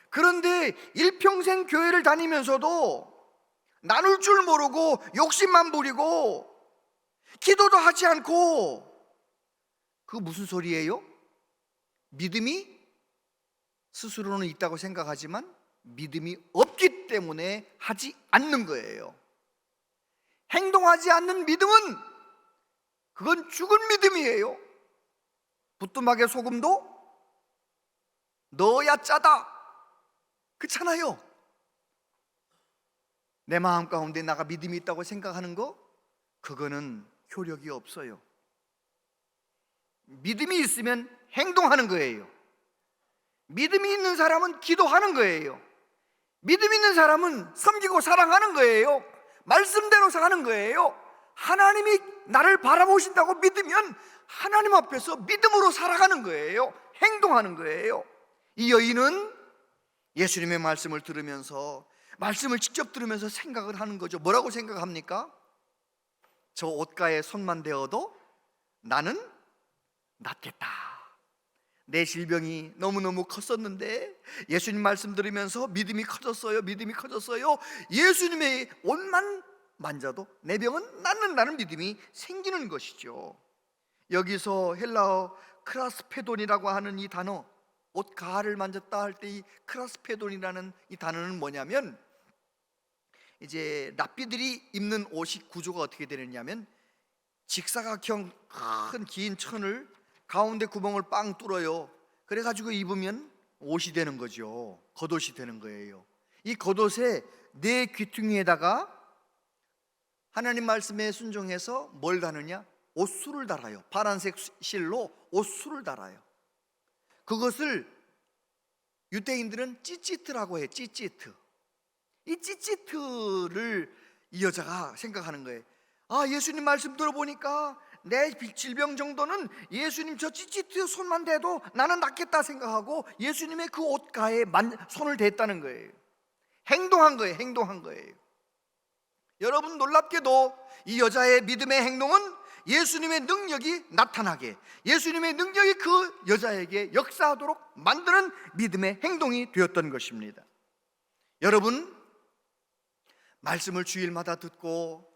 그런데 일평생 교회를 다니면서도 나눌 줄 모르고 욕심만 부리고 기도도 하지 않고, 그거 무슨 소리예요? 믿음이 스스로는 있다고 생각하지만 믿음이 없기 때문에 하지 않는 거예요. 행동하지 않는 믿음은 그건 죽은 믿음이에요. 부뚜막에 소금도 넣어야 짜다, 그렇잖아요. 내 마음 가운데 나가 믿음이 있다고 생각하는 거, 그거는 효력이 없어요. 믿음이 있으면 행동하는 거예요. 믿음이 있는 사람은 기도하는 거예요. 믿음 있는 사람은 섬기고 사랑하는 거예요. 말씀대로 사는 거예요. 하나님이 나를 바라보신다고 믿으면 하나님 앞에서 믿음으로 살아가는 거예요. 행동하는 거예요. 이 여인은 예수님의 말씀을 들으면서, 말씀을 직접 들으면서 생각을 하는 거죠. 뭐라고 생각합니까? 저 옷가에 손만 대어도 나는 낫겠다. 내 질병이 너무너무 컸었는데 예수님 말씀 들으면서 믿음이 커졌어요. 믿음이 커졌어요. 예수님의 옷만 만져도 내 병은 낫는다는 믿음이 생기는 것이죠. 여기서 헬라어 크라스페돈이라고 하는 이 단어, 옷 가를 만졌다 할 때 이 크라스페돈이라는 이 단어는 뭐냐면, 이제 랍비들이 입는 옷이 구조가 어떻게 되느냐면 직사각형 큰 긴 천을 가운데 구멍을 빵 뚫어요. 그래가지고 입으면 옷이 되는 거죠. 겉옷이 되는 거예요. 이 겉옷에 네 귀퉁이에다가 하나님 말씀에 순종해서 뭘 다느냐? 옷수를 달아요. 파란색 실로 옷수를 달아요. 그것을 유대인들은 찌찌트라고 해요. 찌찌트. 이 찌찌트를 이 여자가 생각하는 거예요. 아, 예수님 말씀 들어보니까 내 질병 정도는 예수님 저 찌찌트 손만 대도 나는 낫겠다 생각하고 예수님의 그 옷가에 손을 댔다는 거예요. 행동한 거예요. 행동한 거예요. 여러분, 놀랍게도 이 여자의 믿음의 행동은 예수님의 능력이 나타나게, 예수님의 능력이 그 여자에게 역사하도록 만드는 믿음의 행동이 되었던 것입니다. 여러분, 말씀을 주일마다 듣고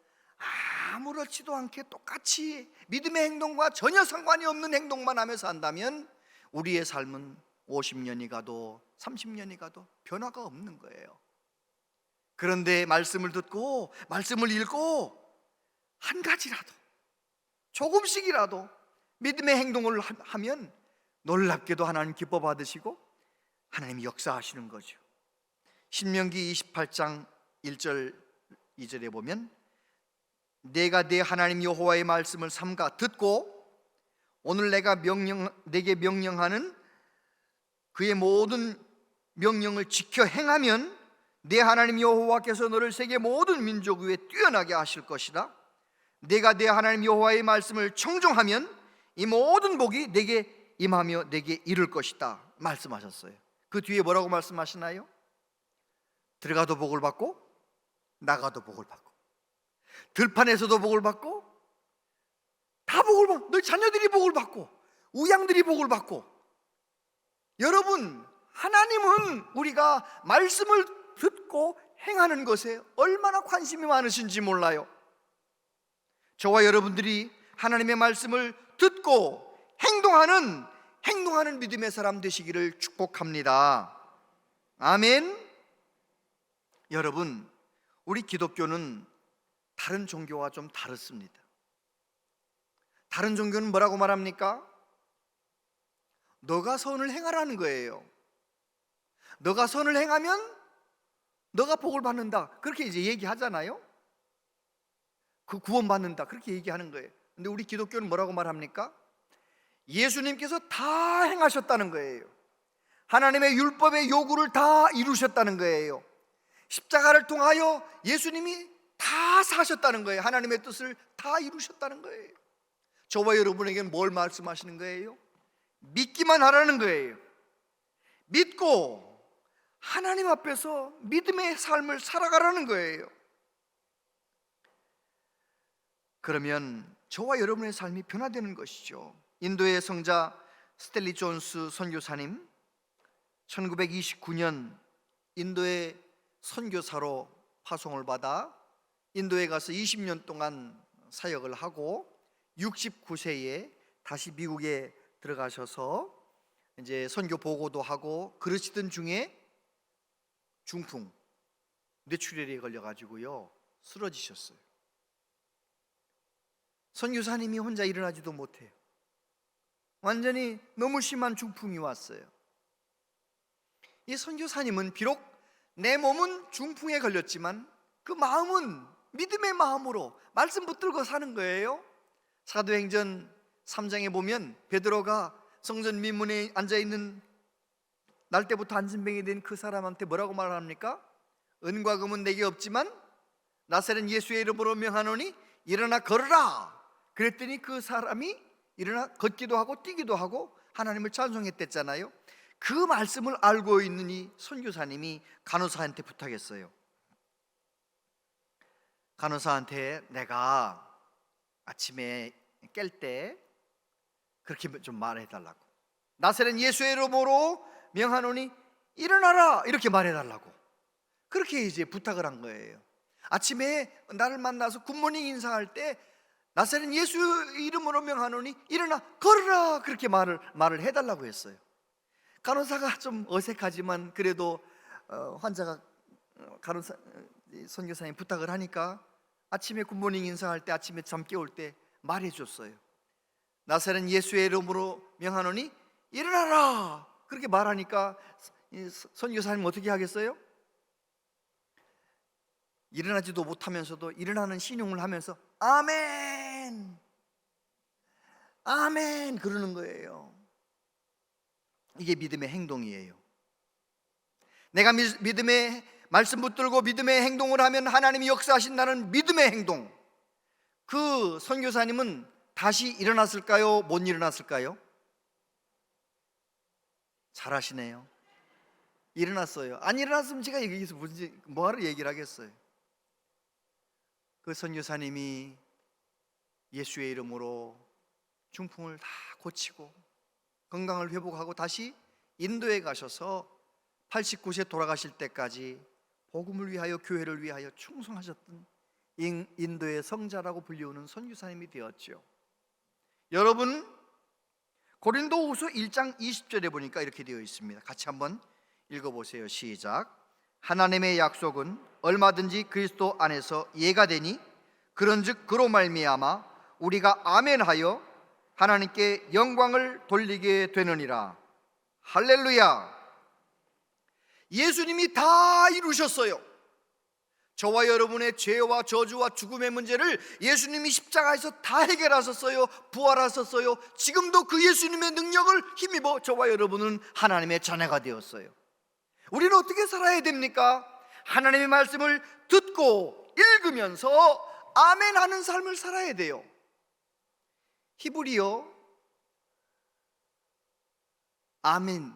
아무렇지도 않게 똑같이 믿음의 행동과 전혀 상관이 없는 행동만 하면서 한다면 우리의 삶은 50년이 가도 30년이 가도 변화가 없는 거예요. 그런데 말씀을 듣고 말씀을 읽고 한 가지라도 조금씩이라도 믿음의 행동을 하면 놀랍게도 하나님 기뻐 받으시고 하나님이 역사하시는 거죠. 신명기 28장 1절 2절에 보면 내가 내 하나님 여호와의 말씀을 삼가 듣고 오늘 내가 내게 명령하는 그의 모든 명령을 지켜 행하면 내 하나님 여호와께서 너를 세계 모든 민족 위에 뛰어나게 하실 것이다. 내가 내 하나님 여호와의 말씀을 청종하면 이 모든 복이 내게 임하며 내게 이룰 것이다 말씀하셨어요. 그 뒤에 뭐라고 말씀하시나요? 들어가도 복을 받고 나가도 복을 받고 들판에서도 복을 받고 다 복을 받고 너희 자녀들이 복을 받고 우양들이 복을 받고. 여러분, 하나님은 우리가 말씀을 듣고 행하는 것에 얼마나 관심이 많으신지 몰라요. 저와 여러분들이 하나님의 말씀을 듣고 행동하는 믿음의 사람 되시기를 축복합니다. 아멘. 여러분, 우리 기독교는 다른 종교와 좀 다릅니다. 다른 종교는 뭐라고 말합니까? 너가 선을 행하라는 거예요. 너가 선을 행하면 너가 복을 받는다, 그렇게 이제 얘기하잖아요. 그 구원받는다, 그렇게 얘기하는 거예요. 근데 우리 기독교는 뭐라고 말합니까? 예수님께서 다 행하셨다는 거예요. 하나님의 율법의 요구를 다 이루셨다는 거예요. 십자가를 통하여 예수님이 다 사셨다는 거예요. 하나님의 뜻을 다 이루셨다는 거예요. 저와 여러분에게는 뭘 말씀하시는 거예요? 믿기만 하라는 거예요. 믿고 하나님 앞에서 믿음의 삶을 살아가라는 거예요. 그러면 저와 여러분의 삶이 변화되는 것이죠. 인도의 성자 스텔리 존스 선교사님, 1929년 인도의 선교사로 파송을 받아 인도에 가서 20년 동안 사역을 하고 69세에 다시 미국에 들어가셔서 이제 선교 보고도 하고 그러시던 중에 중풍, 뇌출혈에 걸려가지고요 쓰러지셨어요. 선교사님이 혼자 일어나지도 못해요. 완전히 너무 심한 중풍이 왔어요. 이 선교사님은 비록 내 몸은 중풍에 걸렸지만 그 마음은 믿음의 마음으로 말씀 붙들고 사는 거예요. 사도행전 3장에 보면 베드로가 성전 민문에 앉아있는 날 때부터 안진병이 된 그 사람한테 뭐라고 말합니까? 은과 금은 내게 없지만 나사렛 예수의 이름으로 명하노니 일어나 걸으라. 그랬더니 그 사람이 일어나 걷기도 하고 뛰기도 하고 하나님을 찬송했댔잖아요. 그 말씀을 알고 있는 이 선교사님이 간호사한테 부탁했어요. 간호사한테 내가 아침에 깰 때 그렇게 좀 말해달라고, 나사렛 예수의 이름으로 명하노니 일어나라, 이렇게 말해달라고 그렇게 이제 부탁을 한 거예요. 아침에 나를 만나서 굿모닝 인사할 때 나사렛 예수 이름으로 명하노니 일어나 걸으라, 그렇게 말을 해달라고 했어요. 간호사가 좀 어색하지만 그래도 환자가 간호사 선교사님 부탁을 하니까 아침에 굿모닝 인사할 때, 아침에 잠 깨울 때 말해줬어요. 나사렛 예수의 이름으로 명하노니 일어나라, 그렇게 말하니까 선교사님 어떻게 하겠어요? 일어나지도 못하면서도 일어나는 신용을 하면서 아멘, 아멘 그러는 거예요. 이게 믿음의 행동이에요. 내가 믿음의 말씀 붙들고 믿음의 행동을 하면 하나님이 역사하신다는 믿음의 행동. 그 선교사님은 다시 일어났을까요? 못 일어났을까요? 잘하시네요. 일어났어요. 안 일어났으면 제가 여기서 뭐하러 얘기를 하겠어요. 그 선교사님이 예수의 이름으로 중풍을 다 고치고 건강을 회복하고 다시 인도에 가셔서 89세 돌아가실 때까지 복음을 위하여, 교회를 위하여 충성하셨던 인도의 성자라고 불리우는 선교사님이 되었죠. 여러분, 고린도후서 1장 20절에 보니까 이렇게 되어 있습니다. 같이 한번 읽어보세요. 시작. 하나님의 약속은 얼마든지 그리스도 안에서 예가 되니 그런즉 그로 말미암아 우리가 아멘하여 하나님께 영광을 돌리게 되느니라. 할렐루야. 예수님이 다 이루셨어요. 저와 여러분의 죄와 저주와 죽음의 문제를 예수님이 십자가에서 다 해결하셨어요. 부활하셨어요. 지금도 그 예수님의 능력을 힘입어 저와 여러분은 하나님의 자녀가 되었어요. 우리는 어떻게 살아야 됩니까? 하나님의 말씀을 듣고 읽으면서 아멘하는 삶을 살아야 돼요. 히브리어 아멘이라는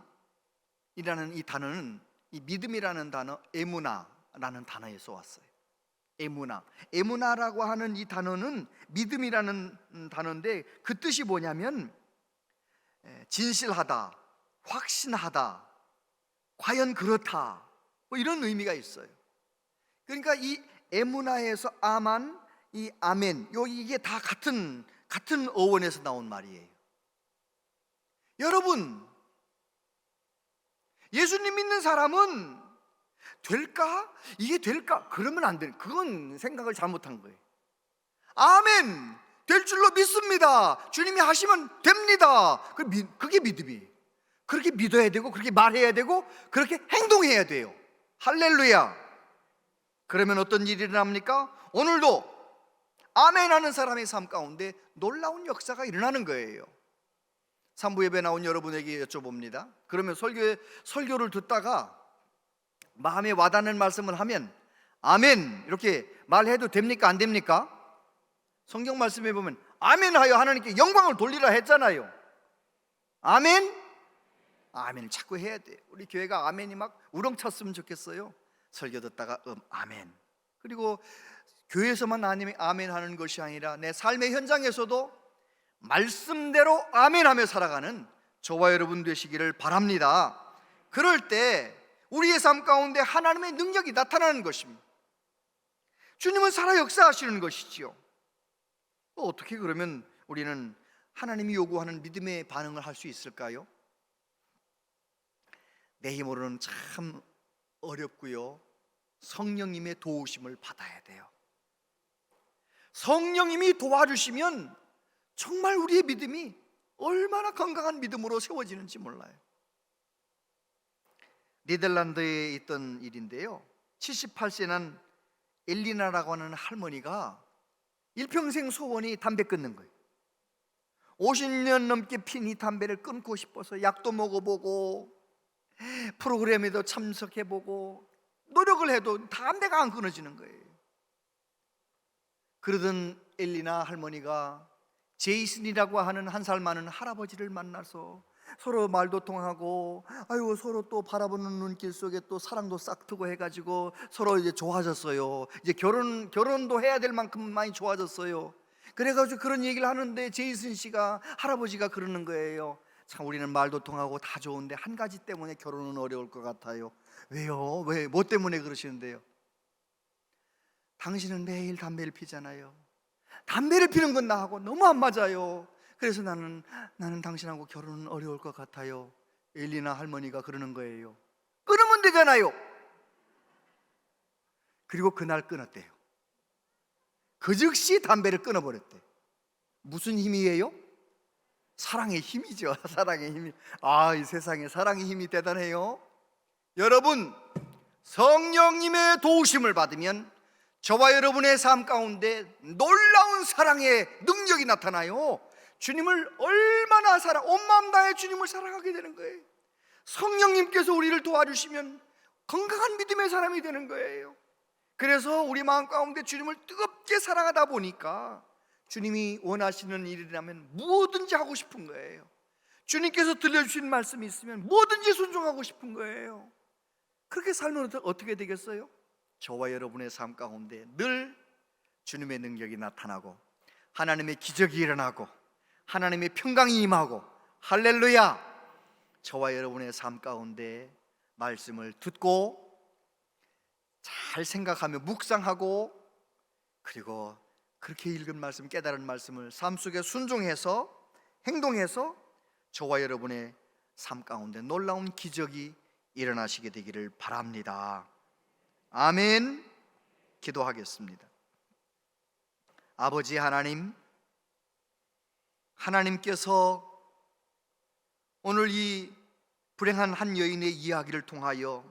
이 단어는 이 믿음이라는 단어 에무나라는 단어에서 왔어요. 에무나라고 하는 이 단어는 믿음이라는 단어인데 그 뜻이 뭐냐면 진실하다, 확신하다, 과연 그렇다, 뭐 이런 의미가 있어요. 그러니까 이 에무나에서 아만, 이 아멘, 이게 다 같은 어원에서 나온 말이에요. 여러분, 예수님 믿는 사람은 될까? 이게 될까? 그러면 안 되는, 그건 생각을 잘못한 거예요. 아멘, 될 줄로 믿습니다. 주님이 하시면 됩니다. 그게 믿음이에요. 그렇게 믿어야 되고, 그렇게 말해야 되고, 그렇게 행동해야 돼요. 할렐루야. 그러면 어떤 일이 일어납니까? 오늘도 아멘 하는 사람의 삶 가운데 놀라운 역사가 일어나는 거예요. 3부 예배 나온 여러분에게 여쭤봅니다. 그러면 설교를 듣다가 마음에 와닿는 말씀을 하면 아멘 이렇게 말해도 됩니까? 안 됩니까? 성경 말씀에 보면 아멘 하여 하나님께 영광을 돌리라 했잖아요. 아멘? 아멘을 자꾸 해야 돼요. 우리 교회가 아멘이 막 우렁찼으면 좋겠어요. 설교 듣다가 아멘. 그리고 교회에서만 아멘 하는 것이 아니라 내 삶의 현장에서도 말씀대로 아멘하며 살아가는 저와 여러분 되시기를 바랍니다. 그럴 때 우리의 삶 가운데 하나님의 능력이 나타나는 것입니다. 주님은 살아 역사하시는 것이지요. 어떻게 그러면 우리는 하나님이 요구하는 믿음의 반응을 할 수 있을까요? 내 힘으로는 참 어렵고요. 성령님의 도우심을 받아야 돼요. 성령님이 도와주시면 정말 우리의 믿음이 얼마나 건강한 믿음으로 세워지는지 몰라요. 네덜란드에 있던 일인데요, 78세 난 엘리나라고 하는 할머니가 일평생 소원이 담배 끊는 거예요. 50년 넘게 핀 이 담배를 끊고 싶어서 약도 먹어보고 프로그램에도 참석해보고 노력을 해도 담배가 안 끊어지는 거예요. 그러던 엘리나 할머니가 제이슨이라고 하는 한 살 많은 할아버지를 만나서 서로 말도 통하고, 아이고 서로 또 바라보는 눈길 속에 또 사랑도 싹트고 해가지고 서로 이제 좋아졌어요. 이제 결혼도 해야 될 만큼 많이 좋아졌어요. 그래가지고 그런 얘기를 하는데 제이슨 씨가, 할아버지가 그러는 거예요. 참 우리는 말도 통하고 다 좋은데 한 가지 때문에 결혼은 어려울 것 같아요. 왜요? 뭐 때문에 그러시는데요? 당신은 매일 담배를 피잖아요. 담배를 피는 건 나하고 너무 안 맞아요. 그래서 나는 당신하고 결혼은 어려울 것 같아요. 엘리나 할머니가 그러는 거예요. 끊으면 되잖아요. 그리고 그날 끊었대요. 그 즉시 담배를 끊어버렸대. 무슨 힘이에요? 사랑의 힘이죠. 사랑의 힘이. 이 세상에 사랑의 힘이 대단해요. 여러분, 성령님의 도우심을 받으면 저와 여러분의 삶 가운데 놀라운 사랑의 능력이 나타나요. 주님을 얼마나 온 마음 다해 주님을 사랑하게 되는 거예요. 성령님께서 우리를 도와주시면 건강한 믿음의 사람이 되는 거예요. 그래서 우리 마음 가운데 주님을 뜨겁게 사랑하다 보니까 주님이 원하시는 일이라면 무엇든지 하고 싶은 거예요. 주님께서 들려주신 말씀이 있으면 뭐든지 순종하고 싶은 거예요. 그렇게 살면 어떻게 되겠어요? 저와 여러분의 삶 가운데 늘 주님의 능력이 나타나고 하나님의 기적이 일어나고 하나님의 평강이 임하고, 할렐루야! 저와 여러분의 삶 가운데 말씀을 듣고 잘 생각하며 묵상하고 그리고 그렇게 읽은 말씀, 깨달은 말씀을 삶 속에 순종해서 행동해서 저와 여러분의 삶 가운데 놀라운 기적이 일어나시게 되기를 바랍니다. 아멘. 기도하겠습니다. 아버지 하나님, 하나님께서 오늘 이 불행한 한 여인의 이야기를 통하여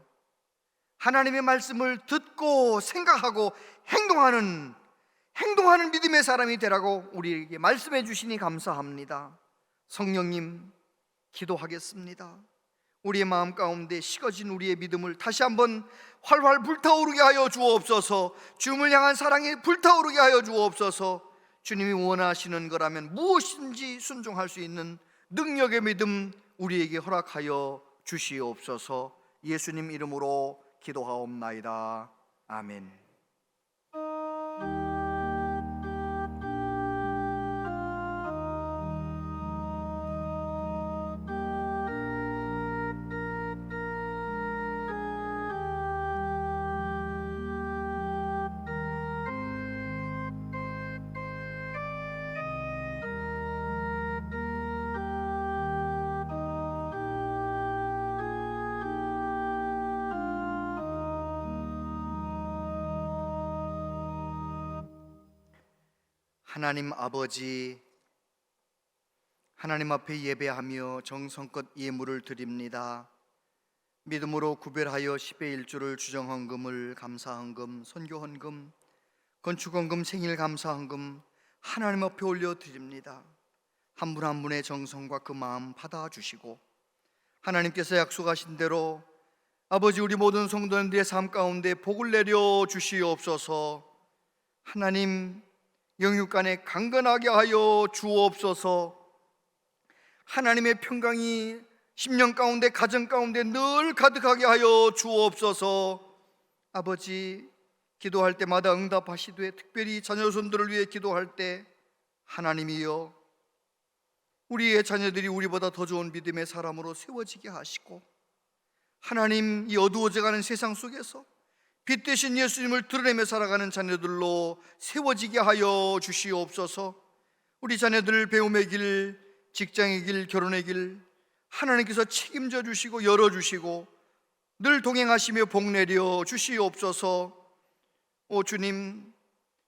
하나님의 말씀을 듣고 생각하고 행동하는 믿음의 사람이 되라고 우리에게 말씀해 주시니 감사합니다. 성령님, 기도하겠습니다. 우리의 마음 가운데 식어진 우리의 믿음을 다시 한번 활활 불타오르게 하여 주옵소서. 주님을 향한 사랑이 불타오르게 하여 주옵소서. 주님이 원하시는 거라면 무엇인지 순종할 수 있는 능력의 믿음 우리에게 허락하여 주시옵소서. 예수님 이름으로 기도하옵나이다. 아멘. 하나님 아버지, 하나님 앞에 예배하며 정성껏 예물을 드립니다. 믿음으로 구별하여 10의 1조를 주정헌금을 감사헌금, 선교헌금, 건축헌금, 생일감사헌금 하나님 앞에 올려드립니다. 한 분 한 분의 정성과 그 마음 받아주시고 하나님께서 약속하신 대로 아버지 우리 모든 성도님들의 삶 가운데 복을 내려 주시옵소서. 하나님 영육간에 강건하게 하여 주옵소서. 하나님의 평강이 심령 가운데 가정 가운데 늘 가득하게 하여 주옵소서. 아버지 기도할 때마다 응답하시되 특별히 자녀손들을 위해 기도할 때 하나님이여 우리의 자녀들이 우리보다 더 좋은 믿음의 사람으로 세워지게 하시고 하나님 이 어두워져가는 세상 속에서 빛 대신 예수님을 드러내며 살아가는 자녀들로 세워지게 하여 주시옵소서. 우리 자녀들 배움의 길, 직장의 길, 결혼의 길 하나님께서 책임져 주시고 열어주시고 늘 동행하시며 복 내려 주시옵소서. 오 주님,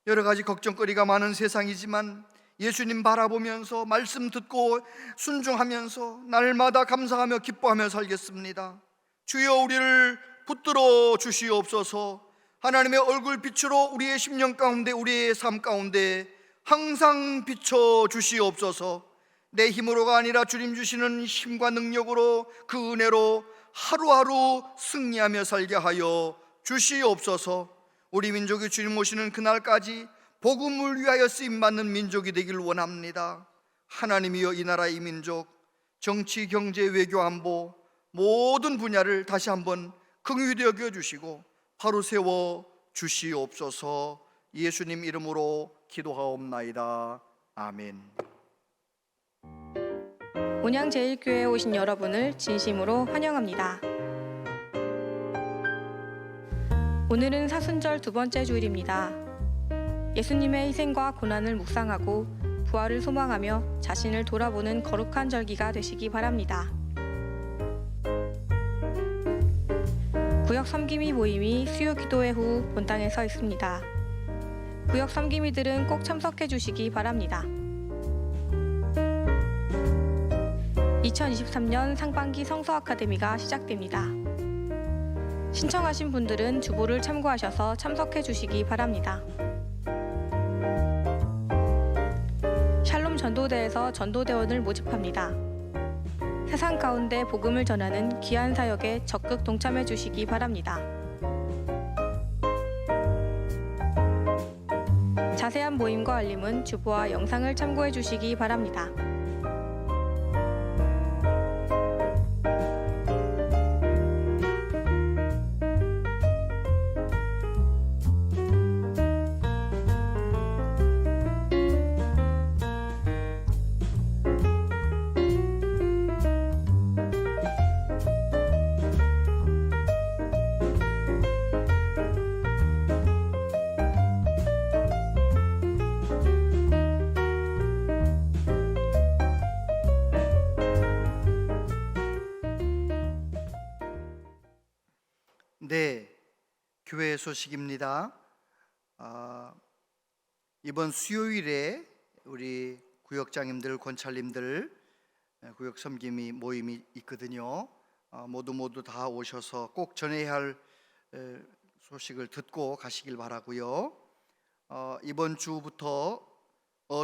여러 가지 걱정거리가 많은 세상이지만 예수님 바라보면서 말씀 듣고 순종하면서 날마다 감사하며 기뻐하며 살겠습니다. 주여 우리를 붙들어 주시옵소서. 하나님의 얼굴 빛으로 우리의 심령 가운데 우리의 삶 가운데 항상 비춰 주시옵소서. 내 힘으로가 아니라 주님 주시는 힘과 능력으로 그 은혜로 하루하루 승리하며 살게 하여 주시옵소서. 우리 민족이 주님 오시는 그날까지 복음을 위하여 쓰임받는 민족이 되길 원합니다. 하나님이여 이 나라 이 민족 정치, 경제, 외교, 안보 모든 분야를 다시 한번 긍휼히 여겨주시고 바로 세워 주시옵소서. 예수님 이름으로 기도하옵나이다. 아멘. 온양제일교회에 오신 여러분을 진심으로 환영합니다. 오늘은 사순절 두 번째 주일입니다. 예수님의 희생과 고난을 묵상하고 부활을 소망하며 자신을 돌아보는 거룩한 절기가 되시기 바랍니다. 구역 섬김이 모임이 수요 기도회 후 본당에 서 있습니다. 구역 섬김이들은 꼭 참석해 주시기 바랍니다. 2023년 상반기 성서 아카데미가 시작됩니다. 신청하신 분들은 주보를 참고하셔서 참석해 주시기 바랍니다. 샬롬 전도대에서 전도대원을 모집합니다. 세상 가운데 복음을 전하는 귀한 사역에 적극 동참해 주시기 바랍니다. 자세한 모임과 알림은 주보와 영상을 참고해 주시기 바랍니다. 교회 소식입니다. 이번 수요일에 우리 구역장님들, 권찰님들 구역 섬김이 모임이 있거든요. 모두 다 오셔서 꼭 전해야 할 소식을 듣고 가시길 바라고요. 이번 주부터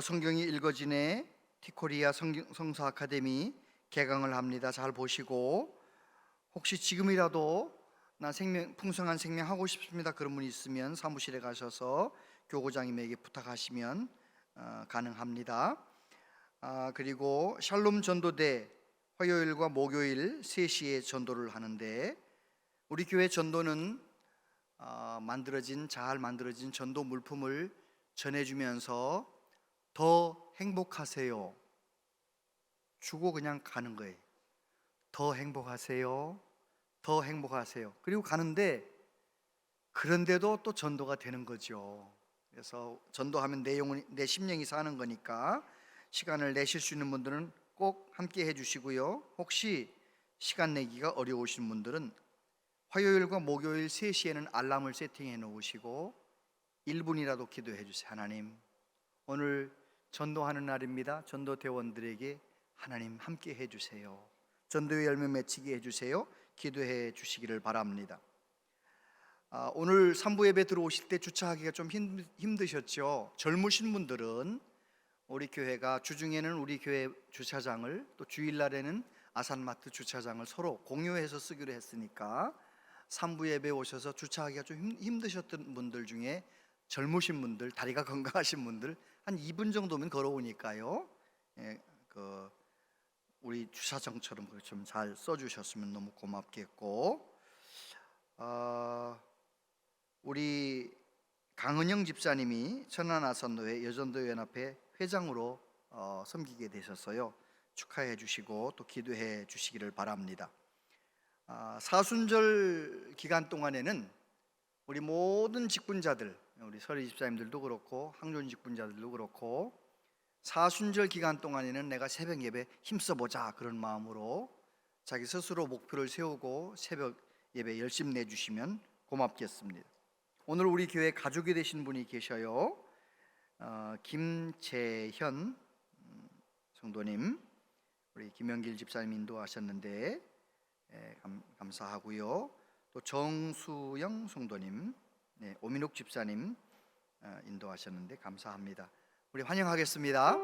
성경이 읽어지네 티코리아 성서 아카데미 개강을 합니다. 잘 보시고, 혹시 지금이라도 나 풍성한 생명 하고 싶습니다 그런 분이 있으면 사무실에 가셔서 교구장님에게 부탁하시면 가능합니다. 그리고 샬롬 전도대 화요일과 목요일 3시에 전도를 하는데, 우리 교회 전도는 잘 만들어진 전도 물품을 전해주면서 더 행복하세요 주고 그냥 가는 거예요. 더 행복하세요, 더 행복하세요. 그리고 가는데, 그런데도 또 전도가 되는 거죠. 그래서 전도하면 내 심령이 사는 거니까 시간을 내실 수 있는 분들은 꼭 함께 해주시고요. 혹시 시간 내기가 어려우신 분들은 화요일과 목요일 3시에는 알람을 세팅해 놓으시고 1분이라도 기도해 주세요. 하나님, 오늘 전도하는 날입니다. 전도대원들에게 하나님 함께 해주세요. 전도의 열매 맺히게 해주세요. 기도해 주시기를 바랍니다. 오늘 3부 예배 들어오실 때 주차하기가 좀 힘드셨죠? 젊으신 분들은 우리 교회가 주중에는 우리 교회 주차장을, 또 주일날에는 아산마트 주차장을 서로 공유해서 쓰기로 했으니까 3부 예배 오셔서 주차하기가 좀 힘드셨던 분들 중에 젊으신 분들, 다리가 건강하신 분들 한 2분 정도면 걸어오니까요. 우리 주차장처럼 좀 잘 써주셨으면 너무 고맙겠고, 우리 강은영 집사님이 천안아산노회 여전도연합회 회장으로 섬기게 되셨어요. 축하해 주시고 또 기도해 주시기를 바랍니다. 사순절 기간 동안에는 우리 모든 직분자들, 우리 서리 집사님들도 그렇고 항존 직분자들도 그렇고, 사순절 기간 동안에는 내가 새벽 예배 힘써보자 그런 마음으로 자기 스스로 목표를 세우고 새벽 예배 열심히 내주시면 고맙겠습니다. 오늘 우리 교회 가족이 되신 분이 계셔요. 김재현 성도님, 우리 김영길 집사님 인도하셨는데 감사하고요. 또 정수영 성도님, 오민욱 집사님 인도하셨는데 감사합니다. 우리 환영하겠습니다.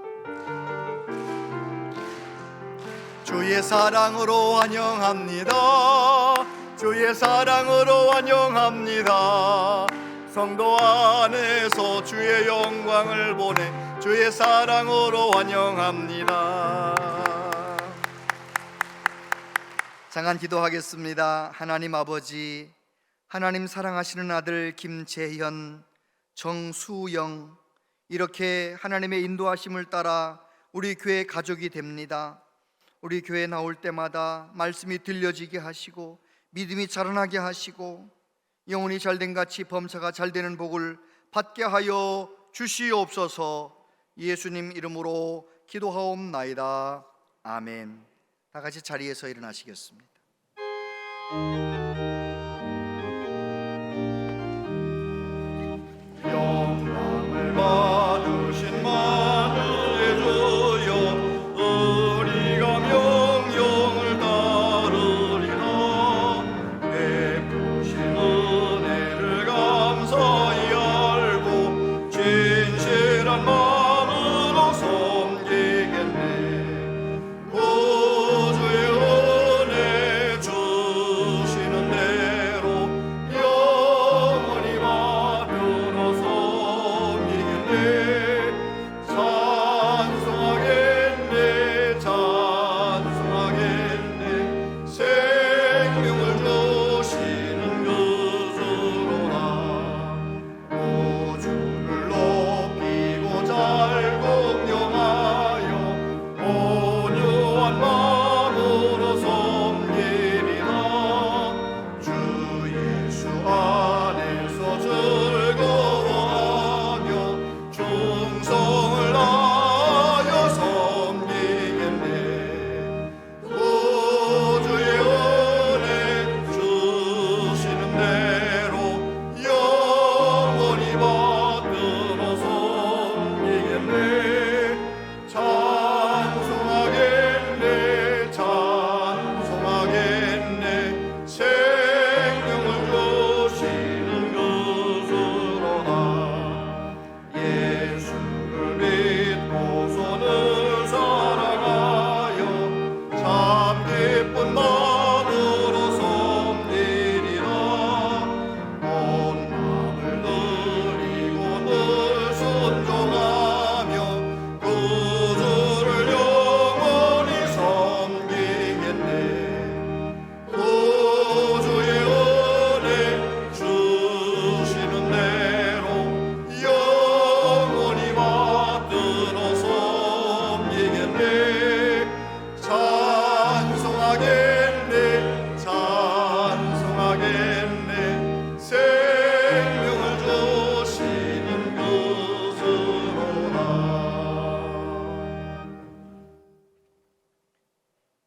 주의 사랑으로 환영합니다. 주의 사랑으로 환영합니다. 성도 안에서 주의 영광을 보내 주의 사랑으로 환영합니다. 장한 기도하겠습니다. 하나님 아버지, 하나님 사랑하시는 아들 김재현, 정수영, 이렇게 하나님의 인도하심을 따라 우리 교회 가족이 됩니다. 우리 교회 나올 때마다 말씀이 들려지게 하시고 믿음이 자라나게 하시고 영혼이 잘된 같이 범사가 잘되는 복을 받게 하여 주시옵소서. 예수님 이름으로 기도하옵나이다. 아멘. 다 같이 자리에서 일어나시겠습니다. 영광을 받으신 만유의 주여, 우리가 명령을 따르리라. 베푸신 은혜를 감사히 알고 진실한 마음으로 섬기겠네. 구주의 은혜 주시는데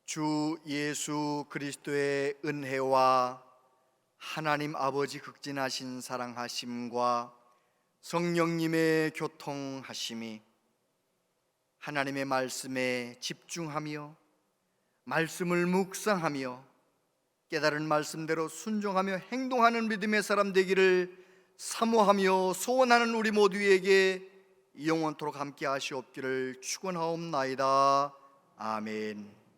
주 예수 그리스도의 은혜와 하나님 아버지 극진하신 사랑하심과 성령님의 교통하심이 하나님의 말씀에 집중하며 말씀을 묵상하며 깨달은 말씀대로 순종하며 행동하는 믿음의 사람 되기를 사모하며 소원하는 우리 모두에게 영원토록 함께 하시옵기를 축원하옵나이다. 아멘.